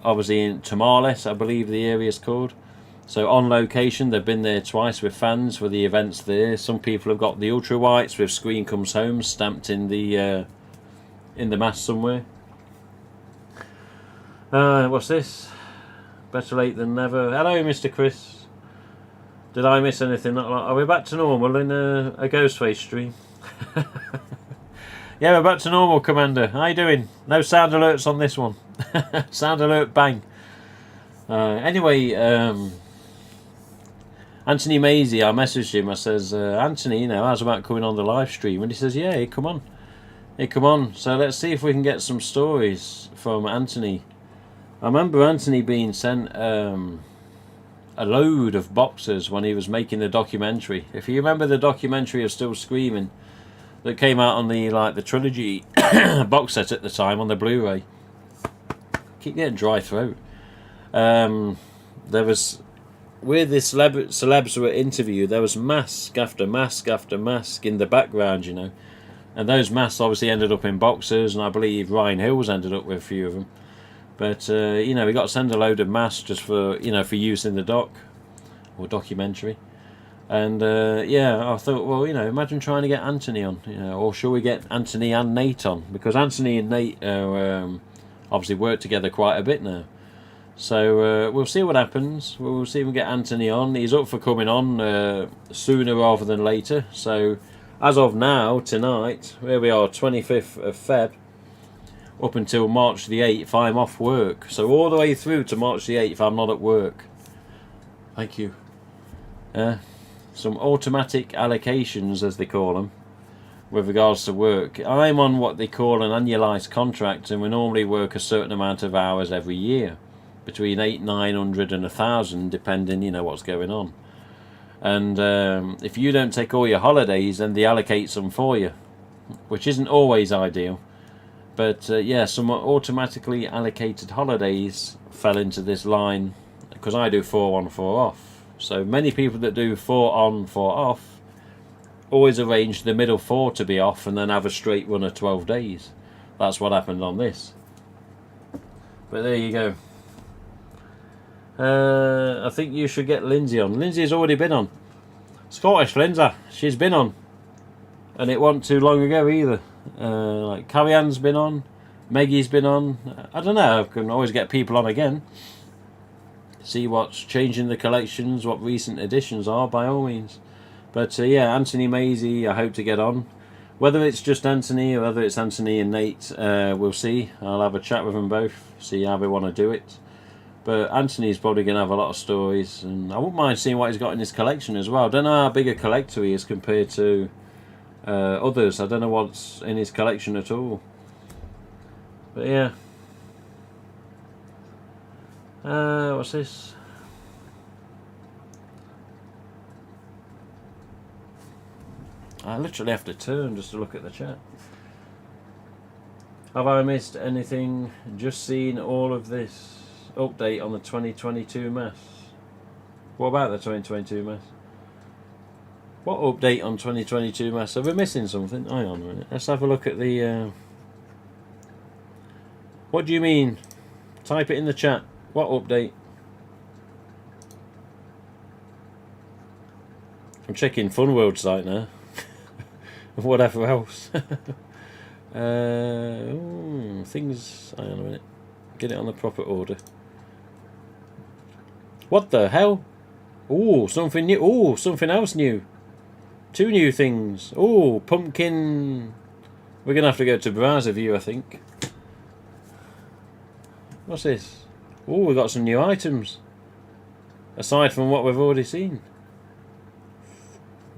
Obviously in Tamales, I believe the area is called. So on location, they've been there twice with fans for the events there. Some people have got the ultra whites with Scream Comes Home stamped in the mast somewhere. What's this? Better late than never. Hello, Mr. Chris. Did I miss anything? Are we back to normal in a Ghostface stream? Yeah, we're back to normal, Commander. How you doing? No sound alerts on this one. Sound alert, bang. Anyway, Anthony Maisie, I messaged him. I says, Anthony, you know, how's about coming on the live stream? And he says, yeah, hey, come on. Hey, come on. So let's see if we can get some stories from Anthony. I remember Anthony being sent a load of boxes when he was making the documentary. If you remember the documentary of Still Screaming that came out on the trilogy box set at the time on the Blu-ray. Keep getting dry throat. There was, where the celebs were interviewed, there was mask after mask after mask in the background, you know. And those masks obviously ended up in boxes, and I believe Ryan Hills ended up with a few of them. But, you know, we got sent a load of masks just for, you know, for use in the doc or documentary. And yeah, I thought, well, you know, imagine trying to get Anthony on, you know, or shall we get Anthony and Nate on? Because Anthony and Nate obviously work together quite a bit now. So we'll see what happens. We'll see if we get Anthony on. He's up for coming on sooner rather than later. So as of now, tonight, where we are, 25th of Feb, up until March the 8th, I'm off work. So all the way through to March the 8th, I'm not at work. Thank you. Some automatic allocations, as they call them, with regards to work. I'm on what they call an annualised contract, and we normally work a certain amount of hours every year, between 800, 900 and 1,000, depending, you know, what's going on. And if you don't take all your holidays, then they allocate some for you, which isn't always ideal. But yeah, some automatically allocated holidays fell into this line, because I do 4 on, 4 off. So many people that do 4 on, 4 off always arrange the middle 4 to be off and then have a straight run of 12 days. That's what happened on this. But there you go. I think you should get Lindsay on. Lindsay's already been on. Scottish Lindsay, she's been on. And it wasn't too long ago either. Like Carrie Ann's been on. Maggie's been on. I don't know, I can always get people on again. See what's changing the collections, what recent additions are, by all means. But yeah, Anthony Maisie, I hope to get on. Whether it's just Anthony or whether it's Anthony and Nate, we'll see. I'll have a chat with them both, see how they want to do it. But Anthony's probably going to have a lot of stories, and I wouldn't mind seeing what he's got in his collection as well. I don't know how big a collector he is compared to others. I don't know what's in his collection at all. But yeah. What's this? I literally have to turn just to look at the chat. Have I missed anything? Just seen all of this update on the 2022 mess. What about the 2022 mess? What update on 2022 mess? Are we missing something? Hang on a minute. Let's have a look at the... What do you mean? Type it in the chat. What update? I'm checking Funworld site now. Whatever else. Things... Hang on a minute. Get it on the proper order. What the hell? Oh, something new. Oh, something else new. 2 new things. Oh, pumpkin... We're going to have to go to browser view, I think. What's this? Oh, we've got some new items. Aside from what we've already seen.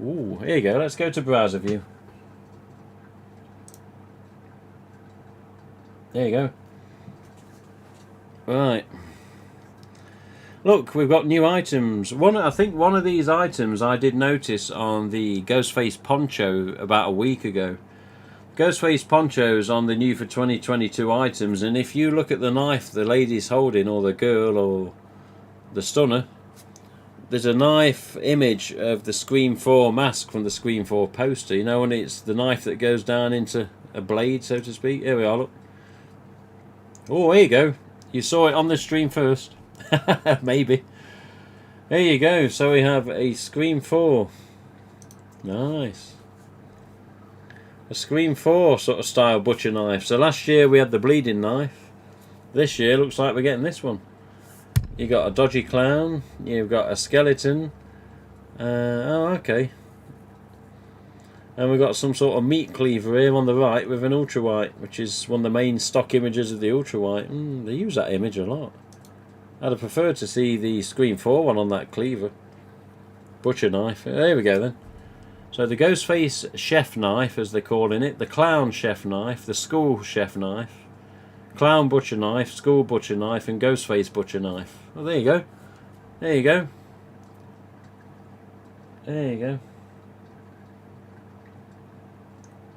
Oh, here you go. Let's go to browser view. There you go. Right. Look, we've got new items. I think one of these items I did notice on the Ghostface poncho about a week ago. Ghostface ponchos on the new for 2022 items, and if you look at the knife the lady's holding, or the girl, or the stunner, there's a knife image of the Scream 4 mask from the Scream 4 poster, you know, and it's the knife that goes down into a blade, so to speak. Here we are, look. Oh, here you go. You saw it on the stream first. Maybe. There you go. So we have a Scream 4. Nice. A Scream 4 sort of style butcher knife. So last year we had the bleeding knife. This year looks like we're getting this one. You got a dodgy clown. You've got a skeleton. Oh, okay. And we've got some sort of meat cleaver here on the right with an ultrawhite, which is one of the main stock images of the ultrawhite. They use that image a lot. I'd have preferred to see the Scream 4 one on that cleaver. Butcher knife. There we go then. So the Ghostface chef knife, as they're calling it, the clown chef knife, the school chef knife, clown butcher knife, school butcher knife, and Ghostface butcher knife. Well, there you go. There you go. There you go.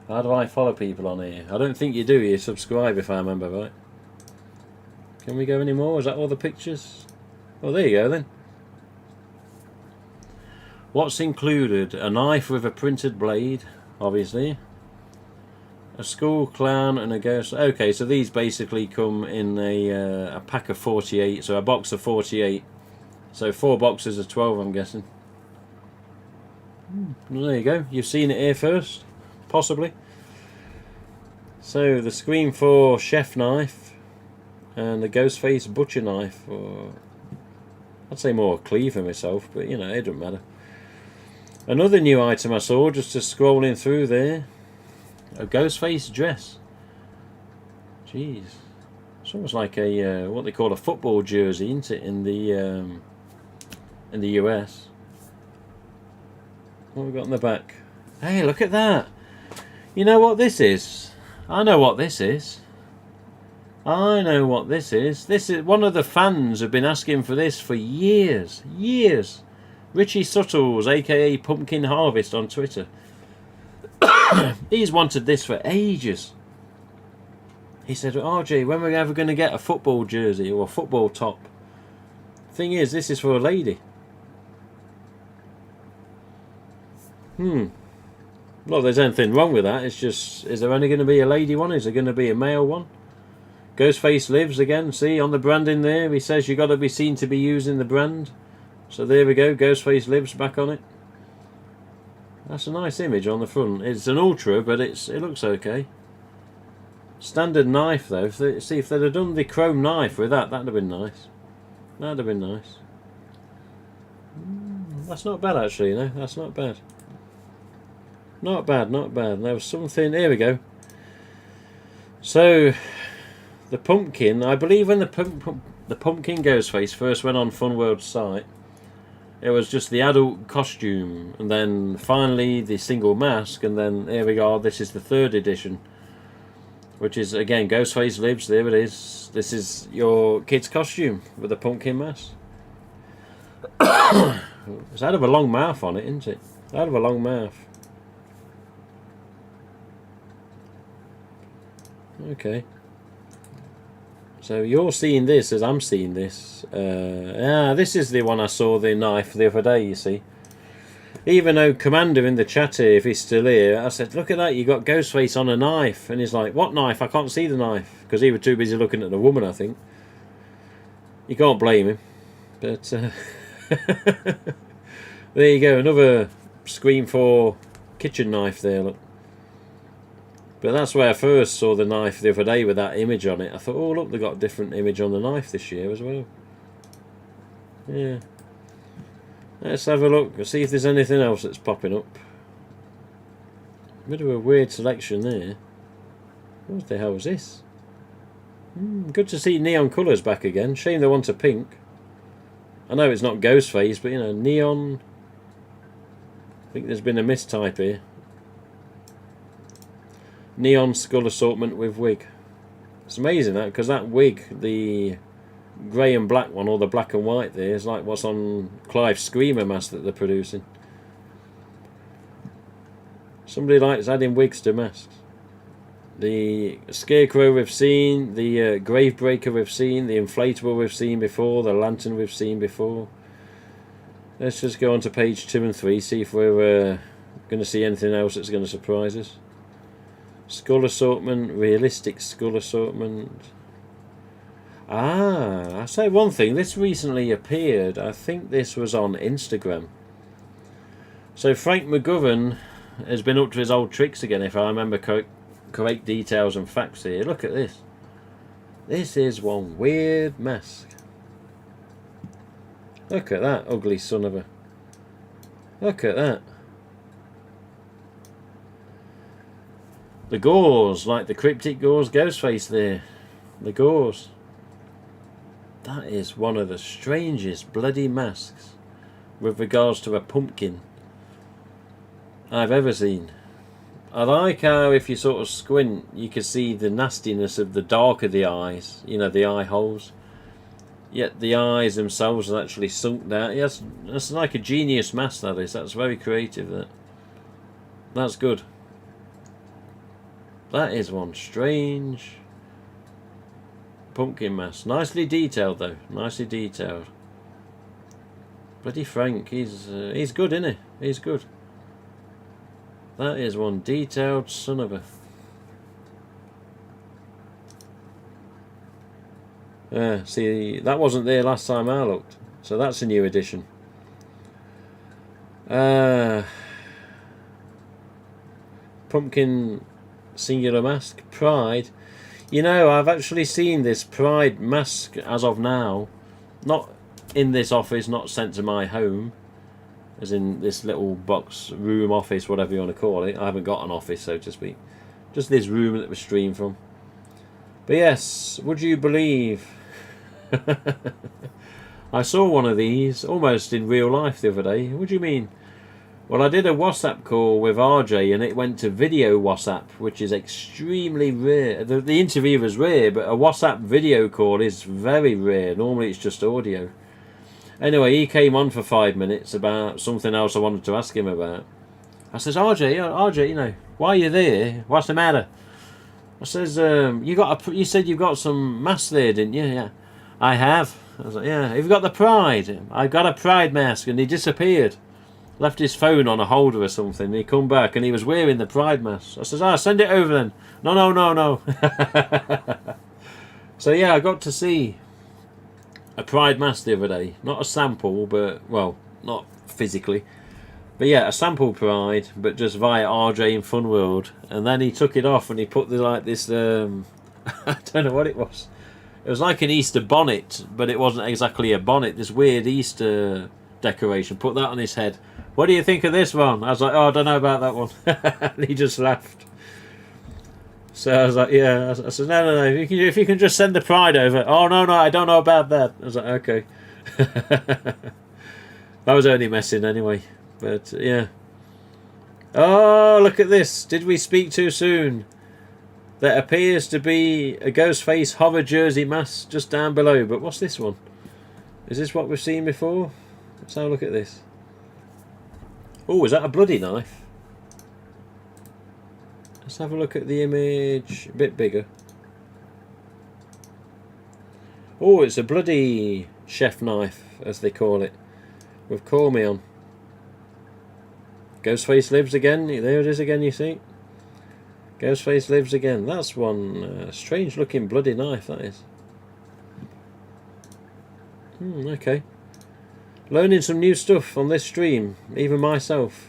How do I follow people on here? I don't think you do. You subscribe if I remember right. Can we go any more? Is that all the pictures? Well, there you go then. What's included? A knife with a printed blade, obviously. A school clown and a ghost. Okay, so these basically come in a pack of 48, so a box of 48. So 4 boxes of 12, I'm guessing. Well, there you go. You've seen it here first. Possibly. So the Scream 4 chef knife and the Ghostface butcher knife, or I'd say more a cleaver myself, but you know, it doesn't matter. Another new item I saw just scrolling through there, a Ghostface dress. Jeez, it's almost like a what they call a football jersey, isn't it, in the US? What have we got in the back? Hey, look at that. You know what this is? I know what this is. I know what this is. This is one of the fans have been asking for this for years. Years. Richie Suttles, aka Pumpkin Harvest on Twitter. He's wanted this for ages. He said, RJ, when are we ever going to get a football jersey or a football top? Thing is, this is for a lady. Not that there's anything wrong with that. It's just, is there only going to be a lady one? Is there going to be a male one? Ghostface Lives again. See, on the branding there, he says you got to be seen to be using the brand. So there we go. Ghostface Lives back on it. That's a nice image on the front. It's an ultra, but it looks okay. Standard knife though. See, if they'd have done the chrome knife with that, that'd have been nice. That'd have been nice. That's not bad actually. No, that's not bad. Not bad, not bad. There was something. Here we go. So, the pumpkin. I believe when the pumpkin Ghostface first went on Funworld's site, it was just the adult costume, and then finally the single mask, and then here we go. This is the 3rd edition, which is again Ghostface Lives. There it is. This is your kid's costume with a pumpkin mask. It's out of a long mouth on it, isn't it? Out of a long mouth. Okay. So you're seeing this as I'm seeing this. This is the one I saw the knife the other day, you see. Even though Commander in the chat here, if he's still here, I said, look at that, you got Ghostface on a knife. And he's like, what knife? I can't see the knife. Because he was too busy looking at the woman, I think. You can't blame him. But there you go, another Scream 4 kitchen knife there, look. But that's where I first saw the knife the other day with that image on it. I thought, oh look, they've got a different image on the knife this year as well. Yeah. Let's have a look and see if there's anything else that's popping up. Bit of a weird selection there. What the hell is this? Good to see neon colours back again. Shame they want a pink. I know it's not Ghostface, but you know, neon. I think there's been a mistype here. Neon skull assortment with wig. It's amazing that, because that wig, the grey and black one, or the black and white there, is like what's on Clive's Screamer mask that they're producing. Somebody likes adding wigs to masks. The Scarecrow we've seen, the Gravebreaker we've seen, the Inflatable we've seen before, the Lantern we've seen before. Let's just go on to page 2 and 3, see if we're going to see anything else that's going to surprise us. Skull assortment, realistic skull assortment. I say one thing, this recently appeared, I think this was on Instagram. So Frank McGovern has been up to his old tricks again, if I remember correct details and facts here. Look at this. This is one weird mask. Look at that ugly son of a... Look at that. The gauze, like the cryptic gauze Ghostface there. The gauze. That is one of the strangest bloody masks with regards to a pumpkin I've ever seen. I like how if you sort of squint you can see the nastiness of the dark of the eyes, you know, the eye holes. Yet the eyes themselves are actually sunk down. Yes, that's like a genius mask, that is. That's very creative. That's good. That is one strange pumpkin mask. Nicely detailed though. Nicely detailed. Bloody Frank, he's good, isn't he? He's good. That is one detailed son of a... see, that wasn't there last time I looked. So that's a new addition. Pumpkin singular mask. Pride. You know, I've actually seen this Pride mask as of now. Not in this office, not sent to my home. As in this little box, room, office, whatever you want to call it. I haven't got an office, so to speak. Just this room that was streamed from. But yes, would you believe... I saw one of these almost in real life the other day. What do you mean? Well, I did a WhatsApp call with RJ and it went to video WhatsApp, which is extremely rare. The interview was rare, but a WhatsApp video call is very rare. Normally it's just audio. Anyway, he came on for 5 minutes about something else I wanted to ask him about. I says, RJ, you know, why are you there? What's the matter? I says, you said you've got some masks there, didn't you? Yeah, I have. I was like, yeah. Have you got the Pride? I got a Pride mask, and he disappeared. Left his phone on a holder or something. And he come back, and he was wearing the Pride mask. I says, send it over then. No. So yeah, I got to see a Pride mask the other day. Not a sample, but, well, not physically. But yeah, a sample Pride, but just via RJ in Fun World. And then he took it off and he put this, I don't know what it was. It was like an Easter bonnet, but it wasn't exactly a bonnet. This weird Easter decoration. Put that on his head. What do you think of this one? I was like, I don't know about that one. And he just laughed. So I was like, yeah. I said, no. If you can just send the Pride over. Oh, no, I don't know about that. I was like, okay. I was only messing anyway. But, yeah. Oh, look at this. Did we speak too soon? There appears to be a Ghostface horror jersey mask just down below. But what's this one? Is this what we've seen before? Let's have a look at this. Oh, is that a bloody knife? Let's have a look at the image. A bit bigger. Oh, it's a bloody chef knife, as they call it. With call me on. Ghostface lives again. There it is again, you see. Ghostface lives again. That's one strange looking bloody knife, that is. Okay. Learning some new stuff on this stream, even myself.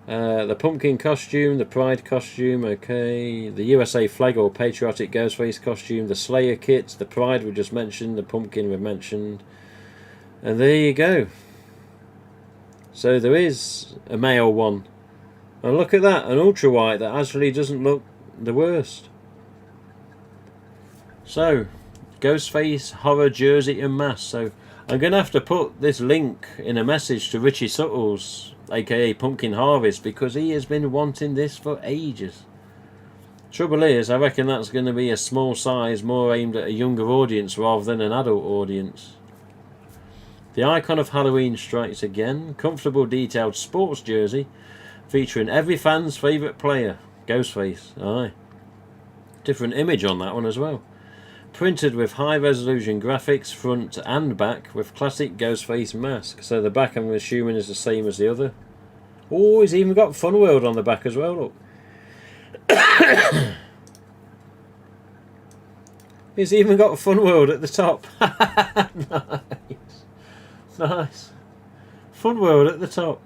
The pumpkin costume, the Pride costume, okay. The USA flag or patriotic Ghostface costume, the Slayer kit, the Pride we just mentioned, the pumpkin we mentioned. And there you go. So there is a male one. And look at that, an ultra white that actually doesn't look the worst. So, Ghostface horror jersey and mask. So I'm going to have to put this link in a message to Richie Suttles, aka Pumpkin Harvest, because he has been wanting this for ages. Trouble is, I reckon that's going to be a small size, more aimed at a younger audience rather than an adult audience. The icon of Halloween strikes again. Comfortable detailed sports jersey featuring every fan's favourite player, Ghostface. Aye. Different image on that one as well. Printed with high resolution graphics front and back with classic Ghostface mask. So the back I'm assuming is the same as the other. Oh, he's even got Fun World on the back as well, look. He's even got Fun World at the top. Nice. Fun World at the top.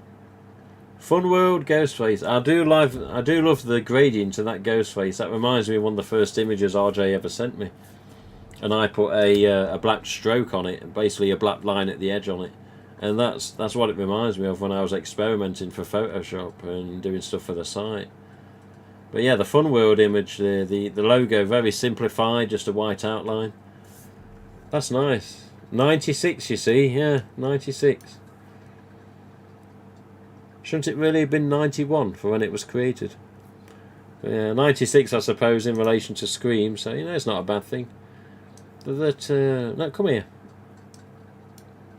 Fun World Ghostface. I do love the gradient to that Ghostface. That reminds me of one of the first images RJ ever sent me. and I put a black stroke on it, basically a black line at the edge on it, and that's what it reminds me of when I was experimenting for Photoshop and doing stuff for the site. But yeah, the Fun World image, the logo, very simplified, just a white outline. That's nice. 96, you see, yeah, 96. Shouldn't it really have been 91 for when it was created? But yeah, 96, I suppose, in relation to Scream, so, you know, it's not a bad thing. But no, come here.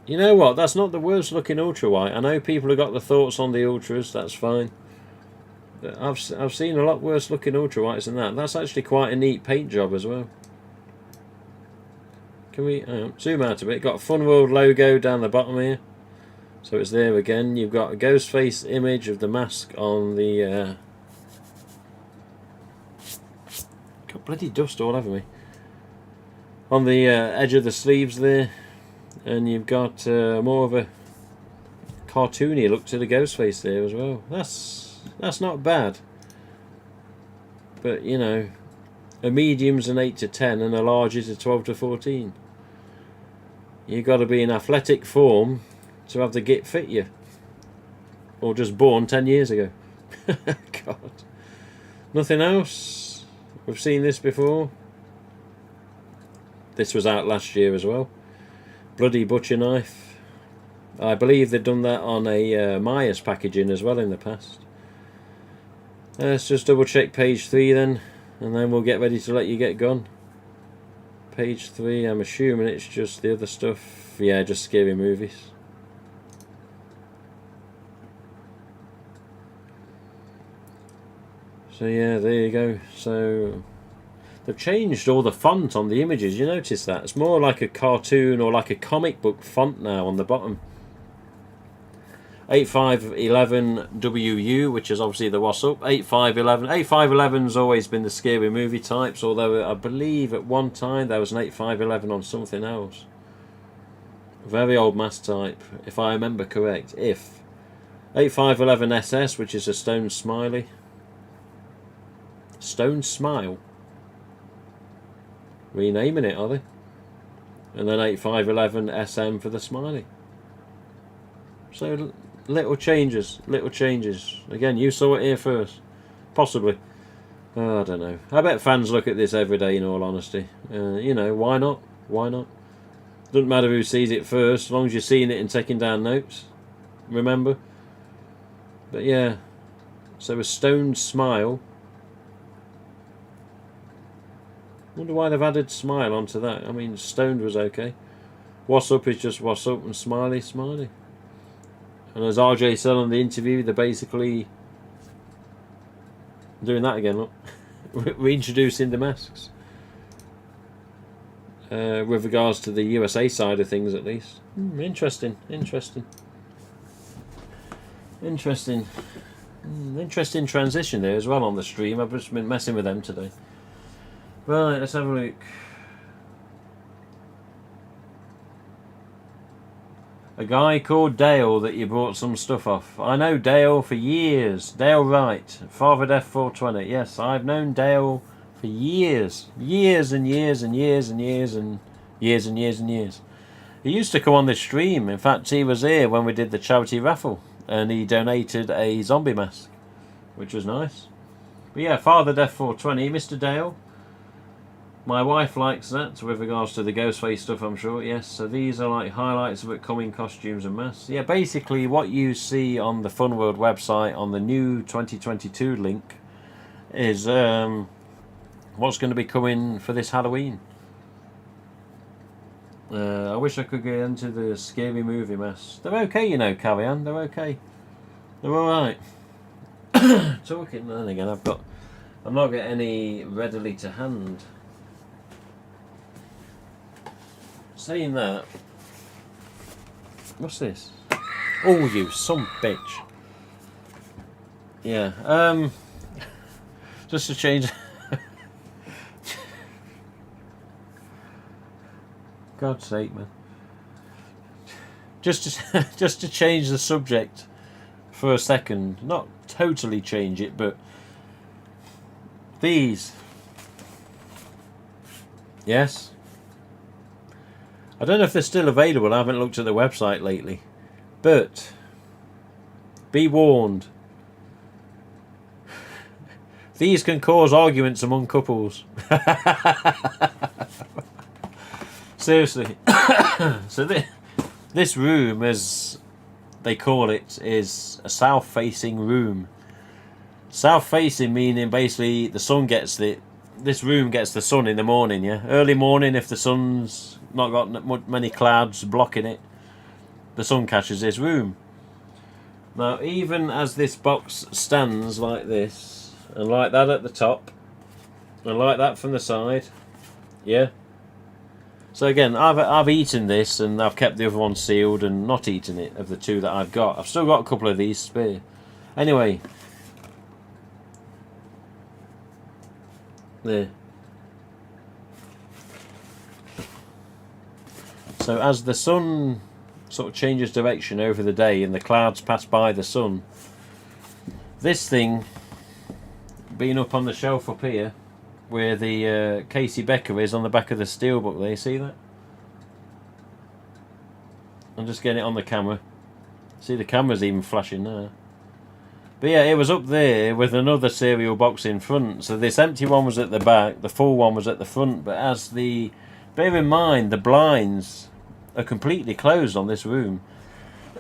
You know what, that's not the worst looking ultra white. I know people have got the thoughts on the ultras, that's fine. But I've seen a lot worse looking ultra whites than that. That's actually quite a neat paint job as well. Can we zoom out a bit? Got a Fun World logo down the bottom here, so it's there again. You've got a Ghostface image of the mask on the got bloody dust all over me, on the edge of the sleeves there, and you've got more of a cartoony look to the Ghostface there as well. That's not bad, but you know, a medium's an 8 to 10 and a large is a 12 to 14. You've got to be in athletic form to have the git fit you, or just born 10 years ago. God. Nothing else. We've seen this before. This was out last year as well. Bloody butcher knife. I believe they've done that on a Myers packaging as well in the past. Let's just double check page 3 then, and then we'll get ready to let you get gone. Page 3, I'm assuming it's just the other stuff. Yeah, just scary movies. So yeah, there you go. So they've changed all the font on the images. You notice that? It's more like a cartoon or like a comic book font now on the bottom. 8511WU, which is obviously the what's up. 8511. 8511's always been the scary movie types, although I believe at one time there was an 8511 on something else. Very old mask type, if I remember correct. If 8511SS, which is a stone smiley. Stone Smile. Renaming it, are they? And then 8511SM for the smiley. So little changes, little changes. Again, you saw it here first. Possibly. I don't know. I bet fans look at this every day, in all honesty. You know, why not? Why not? Doesn't matter who sees it first, as long as you're seeing it and taking down notes. Remember? But yeah. So a stone smile. Wonder why they've added smile onto that. I mean, stoned was okay. What's up is just what's up, and smiley, smiley. And as RJ said on the interview, they're basically doing that again, look. Reintroducing the masks. With regards to the USA side of things, at least. Interesting, interesting. Interesting. Interesting transition there as well on the stream. I've just been messing with them today. Right, let's have a look. A guy called Dale that you bought some stuff off. I know Dale for years. Dale Wright, Father Death 420. Yes, I've known Dale for years. Years and years and years and years and years and years and years. He used to come on the stream. In fact, he was here when we did the charity raffle. And he donated a zombie mask, which was nice. But yeah, Father Death 420, Mr. Dale. My wife likes that with regards to the Ghostface stuff, I'm sure, yes. So these are like highlights of upcoming costumes and masks. Yeah, basically what you see on the Fun World website on the new 2022 link is what's going to be coming for this Halloween. I wish I could get into the scary movie masks. They're okay, you know, Carrie-Ann, they're okay. They're alright. Talking, then again, I'm not getting any readily to hand. Saying that, what's this? Oh, you some bitch. Yeah, just to change. God's sake, man. Just to change the subject for a second, not totally change it, but these. Yes. I don't know if they're still available. I haven't looked at the website lately. But be warned. These can cause arguments among couples. Seriously. So this room, as they call it, is a south-facing room. South-facing meaning basically the sun gets this room gets the sun in the morning, yeah? Early morning, if the sun's not got many clouds blocking it, the sun catches this room. Now, even as this box stands like this, and like that at the top, and like that from the side, yeah? So again, I've eaten this, and I've kept the other one sealed and not eaten it, of the two that I've got. I've still got a couple of these spare. Anyway. There. So as the sun sort of changes direction over the day and the clouds pass by the sun, this thing being up on the shelf up here where the Casey Becker is on the back of the steelbook there, you see that? I'm just getting it on the camera. See, the camera's even flashing now. But yeah, it was up there with another cereal box in front. So this empty one was at the back, the full one was at the front. But bear in mind, the blinds are completely closed on this room.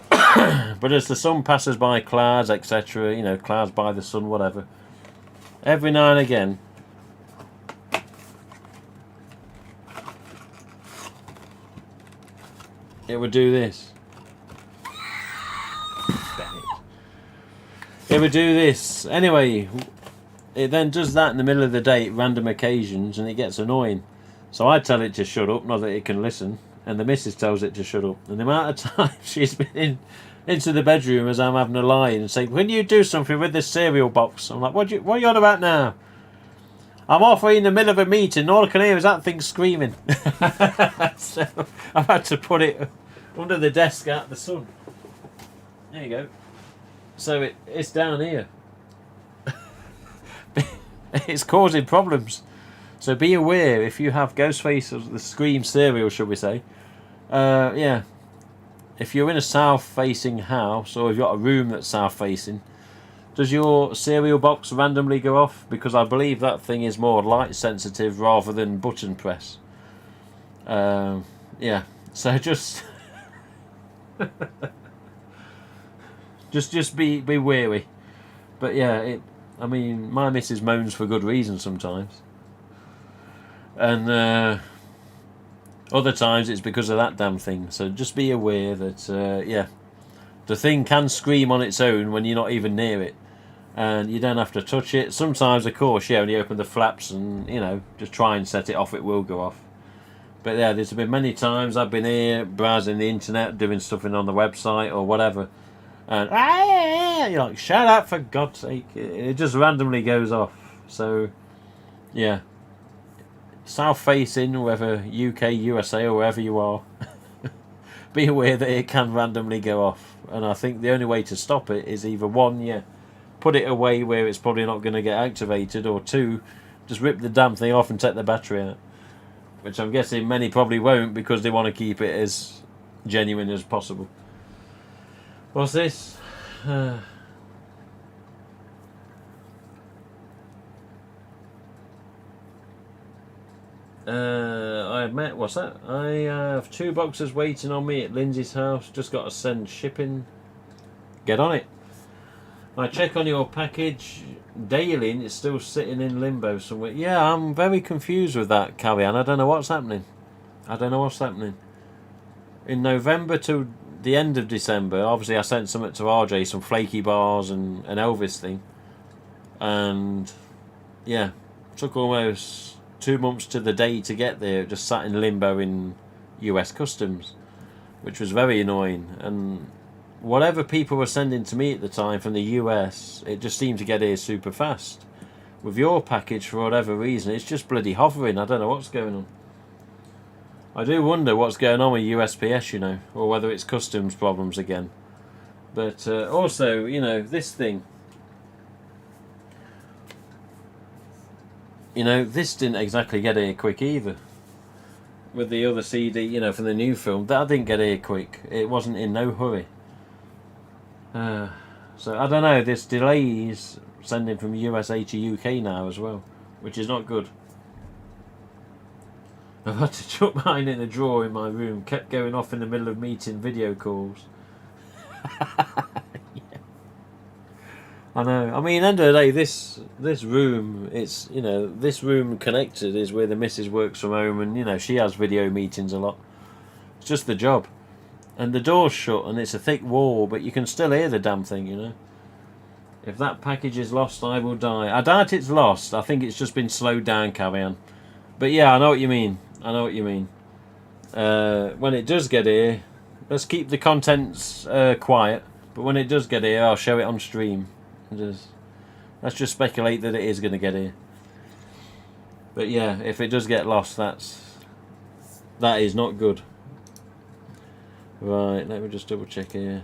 But as the sun passes by clouds, etc., you know, clouds by the sun, whatever, every now and again, it would do this. It would do this. Anyway, it then does that in the middle of the day at random occasions, and it gets annoying. So I tell it to shut up, not that it can listen, and the missus tells it to shut up. And the amount of time she's been into the bedroom as I'm having a lie and saying, "When you do something with this cereal box?" I'm like, what are you on about now? I'm halfway in the middle of a meeting, and all I can hear is that thing screaming. So I've had to put it under the desk out the sun. There you go. So it's down here. It's causing problems. So be aware if you have Ghostface or the Scream cereal, should we say. Yeah. If you're in a south-facing house, or if you've got a room that's south-facing, does your cereal box randomly go off? Because I believe that thing is more light-sensitive rather than button press. Yeah. So just... Just be wary. But yeah, I mean, my missus moans for good reason sometimes. And other times it's because of that damn thing. So just be aware that, yeah, the thing can scream on its own when you're not even near it. And you don't have to touch it. Sometimes, of course, yeah, when you open the flaps and, you know, just try and set it off, it will go off. But yeah, there's been many times I've been here browsing the internet, doing stuff on the website or whatever. And you're like, shut up for God's sake. It just randomly goes off. So, yeah. South facing, whether UK, USA, or wherever you are, be aware that it can randomly go off. And I think the only way to stop it is either one, yeah, put it away where it's probably not going to get activated, or two, just rip the damn thing off and take the battery out. Which I'm guessing many probably won't, because they want to keep it as genuine as possible. What's this? What's that? I have 2 boxes waiting on me at Lindsay's house. Just got to send shipping. Get on it. I check on your package daily and it's still sitting in limbo somewhere. Yeah, I'm very confused with that, Carrie Ann. I don't know what's happening. In November to the end of December, obviously I sent something to RJ, some flaky bars and an Elvis thing. And yeah, took almost 2 months to the day to get there. It just sat in limbo in US Customs, which was very annoying. And whatever people were sending to me at the time from the US, it just seemed to get here super fast. With your package, for whatever reason, it's just bloody hovering. I don't know what's going on. I do wonder what's going on with USPS, you know, or whether it's customs problems again. But also, you know, this thing. You know, this didn't exactly get here quick either. with the other CD, you know, from the new film, that I didn't get here quick. It wasn't in no hurry. So I don't know. There's delays sending from USA to UK now as well, which is not good. I've had to chuck mine in a drawer in my room. Kept going off in the middle of meeting video calls. Yeah. I know. I mean, end of the day, this room, it's, you know, this room connected is where the missus works from home, and, you know, she has video meetings a lot. It's just the job. And the door's shut and it's a thick wall, but you can still hear the damn thing, you know. If that package is lost, I will die. I doubt it's lost. I think it's just been slowed down, Cavian. But yeah, I know what you mean. I know what you mean. When it does get here, let's keep the contents quiet. But when it does get here, I'll show it on stream. Let's just speculate that it is going to get here. But yeah, if it does get lost, that is not good. Right, let me just double check here.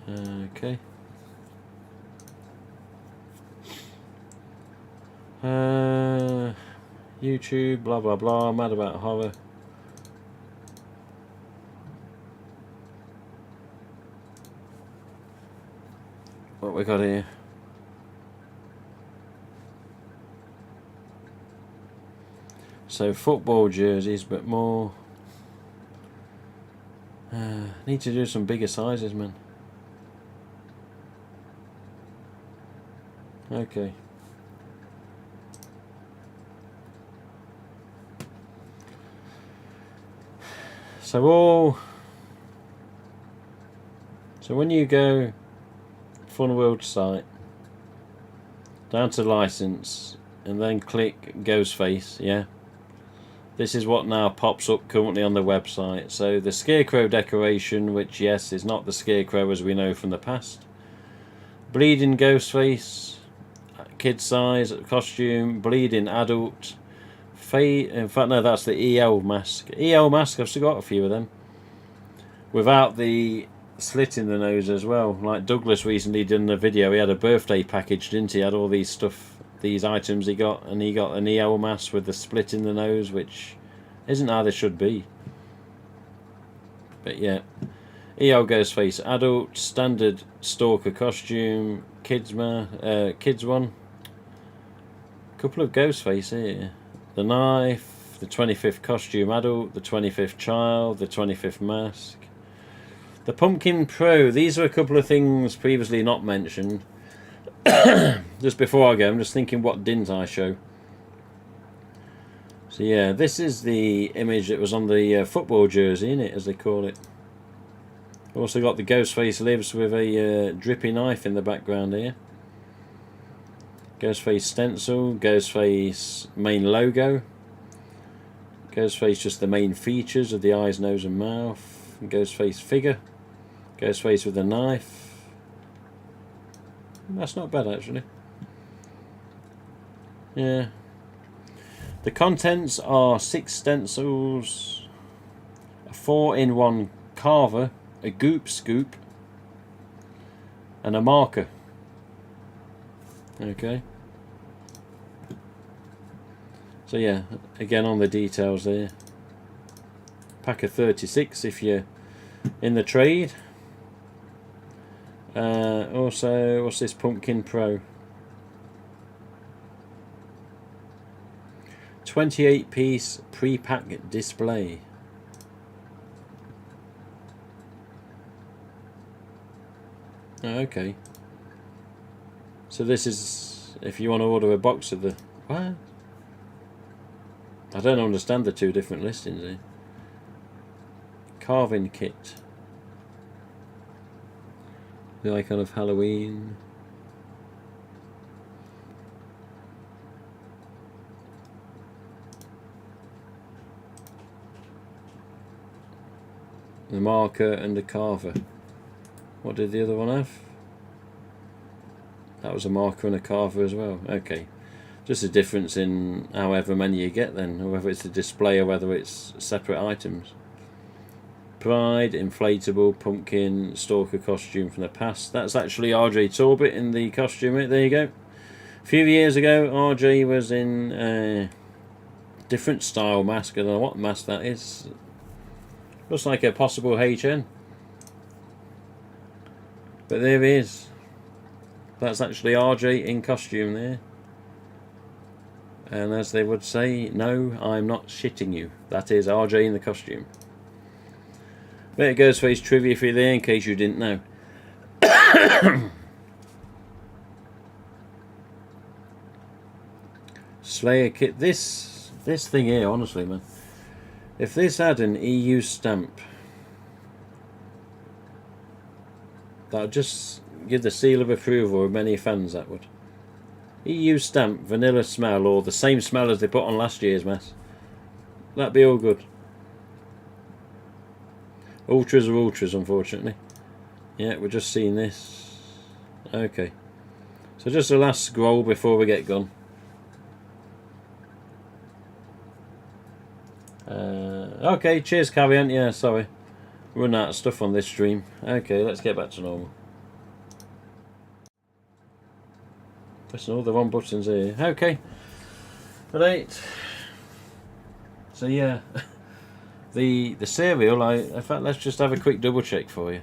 Okay. YouTube, blah blah blah, Mad About Horror. What we got here? So football jerseys, but more. Need to do some bigger sizes, man. Okay. So when you go Fun World site, down to license, and then click Ghostface, yeah. This is what now pops up currently on the website. So the scarecrow decoration, which yes is not the scarecrow as we know from the past. Bleeding Ghostface, kid size costume, bleeding adult. In fact, no, that's the EL mask. EL mask, I've still got a few of them. Without the slit in the nose as well. Like Douglas recently did in the video, he had a birthday package, didn't he? He had all these stuff, these items he got, and he got an EL mask with the split in the nose, which isn't how they should be. But yeah. EL Ghostface adult, standard stalker costume, kids one. Couple of Ghostface here. The knife, the 25th costume adult, the 25th child, the 25th mask. The Pumpkin Pro, these are a couple of things previously not mentioned. Just before I go, I'm just thinking, what didn't I show? So yeah, this is the image that was on the football jersey, innit, as they call it. Also got the Ghostface lives with a drippy knife in the background here. Ghostface stencil, Ghostface main logo, Ghostface just the main features of the eyes, nose and mouth, Ghostface figure, Ghostface with a knife. That's not bad actually. Yeah. The contents are 6 stencils, a 4-in-1 carver, a goop scoop, and a marker. Okay. So yeah, again on the details there. Pack of 36 if you're in the trade. Also, what's this Pumpkin Pro? 28-piece pre-pack display. Oh, okay. So this is if you want to order a box of the... What? I don't understand the two different listings here. Carving kit. The icon of Halloween. The marker and the carver. What did the other one have? That was a marker and a carver as well. Okay. Just a difference in however many you get then, or whether it's a display or whether it's separate items. Pride, inflatable, pumpkin, stalker costume from the past. That's actually RJ Torbett in the costume. There you go. A few years ago, RJ was in different style mask. I don't know what mask that is. Looks like a possible HN. But there he is. That's actually RJ in costume there. And as they would say, no, I'm not shitting you. That is RJ in the costume. Bit of Ghostface trivia for you there in case you didn't know. Slayer kit. This thing here, honestly, man. If this had an EU stamp, that would just give the seal of approval of many fans, that would. EU stamp, vanilla smell, or the same smell as they put on last year's mess. That'd be all good. Ultras are ultras, unfortunately. Yeah, we're just seeing this. Okay. So just the last scroll before we get gone. Okay, cheers, Cavian. Yeah, sorry. Run out of stuff on this stream. Okay, let's get back to normal. Pressing all the wrong buttons here. Okay. Right. So yeah. The cereal, in fact, let's just have a quick double check for you.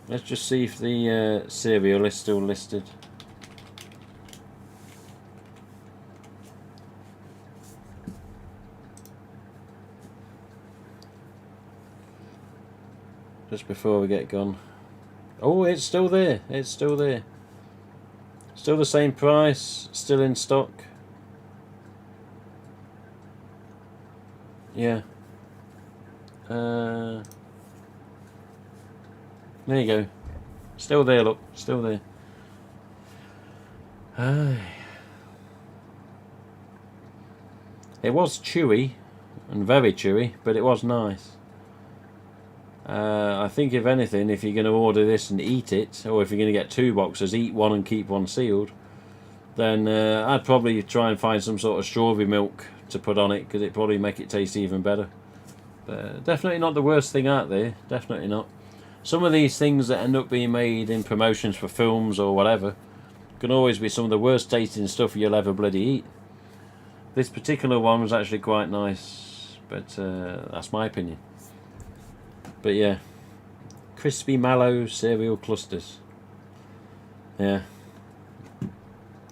Let's just see if the cereal is still listed. Just before we get gone. Oh, it's still there. It's still there. Still the same price. Still in stock. Yeah. There you go. Still there, look. Still there. It was chewy. And very chewy. But it was nice. I think if anything, if you're going to order this and eat it, or if you're going to get 2 boxes, eat one and keep one sealed, then I'd probably try and find some sort of strawberry milk to put on it, because it'd probably make it taste even better. But definitely not the worst thing out there. Definitely not. Some of these things that end up being made in promotions for films or whatever can always be some of the worst tasting stuff you'll ever bloody eat. This particular one was actually quite nice, but that's my opinion. But yeah, crispy mallow cereal clusters. Yeah,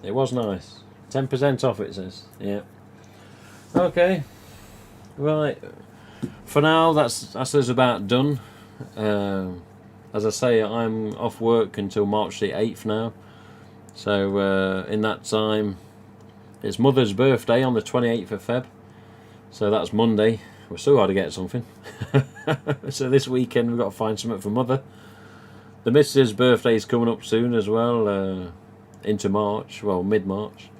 it was nice. 10% off, it says. Yeah. Okay. Right. For now, that's us about done. As I say, I'm off work until March the 8th now. So in that time, it's Mother's birthday on the 28th of Feb. So that's Monday. We're still got to get something. So this weekend we've got to find something for Mother. The Mrs. birthday is coming up soon as well, into March, well, mid-March.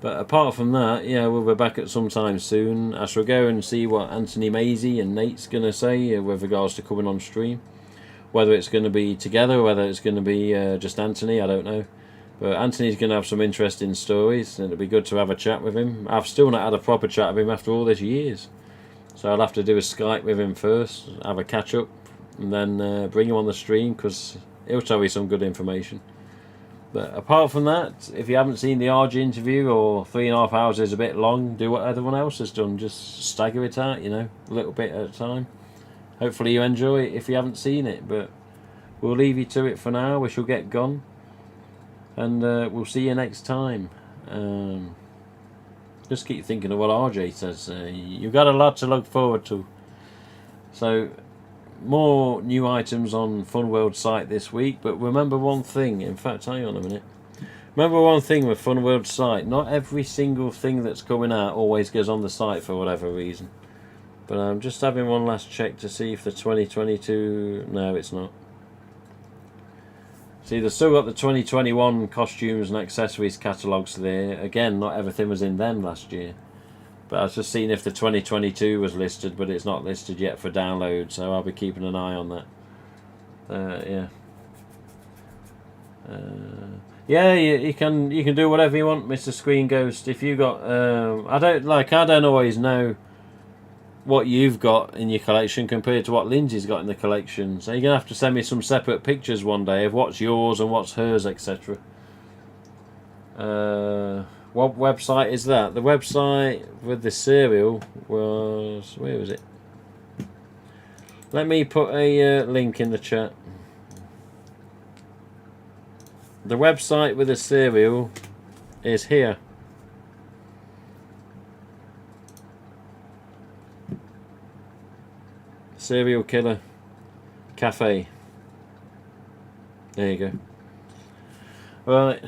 But apart from that, yeah, we'll be back at some time soon. I shall go and see what Anthony Maisie and Nate's going to say with regards to coming on stream. Whether it's going to be together, whether it's going to be just Anthony, I don't know. But Anthony's going to have some interesting stories, and it'll be good to have a chat with him. I've still not had a proper chat with him after all these years. So I'll have to do a Skype with him first, have a catch up, and then bring him on the stream, because he'll tell you some good information. But apart from that, if you haven't seen the RG interview, or 3.5 hours is a bit long, do what everyone else has done. Just stagger it out, you know, a little bit at a time. Hopefully you enjoy it if you haven't seen it, but we'll leave you to it for now. We shall get gone, and we'll see you next time. Just keep thinking of what RJ says. You've got a lot to look forward to. So, more new items on Funworld's site this week. But remember one thing. In fact, hang on a minute. Remember one thing with Funworld's site. Not every single thing that's coming out always goes on the site for whatever reason. But I'm just having one last check to see if the 2022... No, it's not. See, they've still got the 2021 costumes and accessories catalogues there. Again, not everything was in them last year. But I was just seeing if the 2022 was listed, but it's not listed yet for download, so I'll be keeping an eye on that. Yeah. Yeah, you can do whatever you want, Mr. Screen Ghost. If you got, I don't always know what you've got in your collection compared to what Lindsay's got in the collection. So you're gonna have to send me some separate pictures one day of what's yours and what's hers, etc. What website is that? The website with the cereal was... Where was it? Let me put a link in the chat. The website with the cereal is here. Serial Killer Cafe. There you go. Right.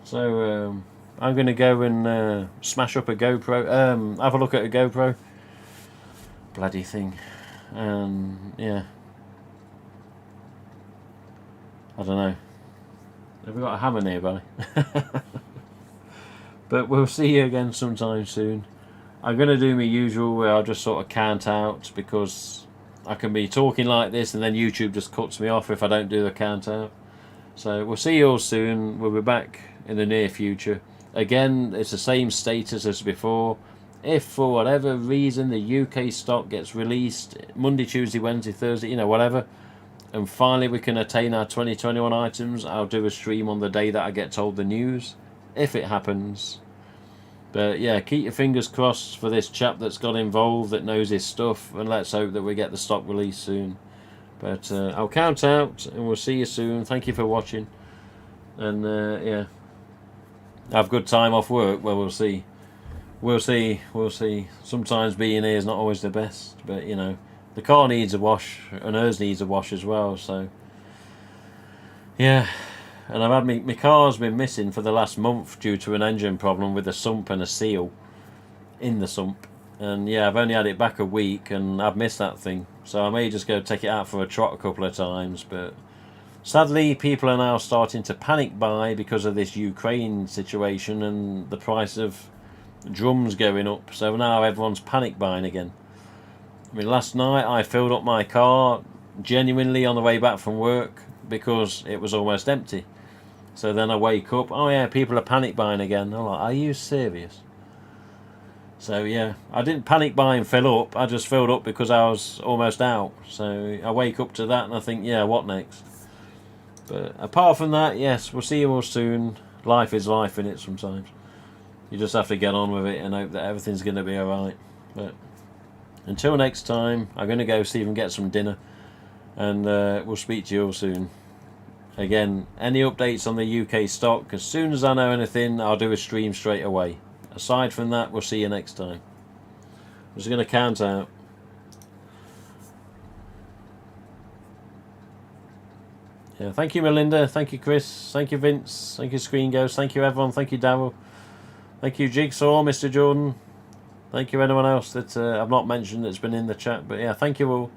So I'm going to go and smash up a GoPro. Have a look at a GoPro. Bloody thing. Yeah. I don't know. Have we got a hammer nearby? But we'll see you again sometime soon. I'm going to do my usual where I'll just sort of count out, because I can be talking like this and then YouTube just cuts me off if I don't do the count out. So we'll see you all soon. We'll be back in the near future. Again, it's the same status as before. If for whatever reason the UK stock gets released Monday, Tuesday, Wednesday, Thursday, you know, whatever, and finally we can attain our 2021 items, I'll do a stream on the day that I get told the news, if it happens. But yeah, keep your fingers crossed for this chap that's got involved, that knows his stuff, and let's hope that we get the stock released soon. But I'll count out, and we'll see you soon. Thank you for watching. And yeah, have a good time off work. Well, we'll see. We'll see. Sometimes being here is not always the best, but you know, the car needs a wash, and hers needs a wash as well. So yeah. And I've had my car's been missing for the last month due to an engine problem with a sump and a seal in the sump. And yeah, I've only had it back a week and I've missed that thing. So I may just go take it out for a trot a couple of times. But sadly, people are now starting to panic buy because of this Ukraine situation and the price of drums going up. So now everyone's panic buying again. I mean, last night I filled up my car genuinely on the way back from work because it was almost empty. So then I wake up, oh yeah, people are panic buying again. I'm like, are you serious? So yeah, I didn't panic buy and fill up, I just filled up because I was almost out. So I wake up to that and I think, yeah, what next? But apart from that, yes, we'll see you all soon. Life is life, innit, sometimes. You just have to get on with it and hope that everything's going to be alright. But until next time, I'm going to go see if I can get some dinner. And we'll speak to you all soon. Again, any updates on the UK stock, as soon as I know anything, I'll do a stream straight away. Aside from that, we'll see you next time. I'm just going to count out. Yeah, thank you, Melinda. Thank you, Chris. Thank you, Vince. Thank you, Screen Ghost. Thank you, everyone. Thank you, Daryl. Thank you, Jigsaw, Mr. Jordan. Thank you, anyone else that I've not mentioned that's been in the chat. But yeah, thank you all.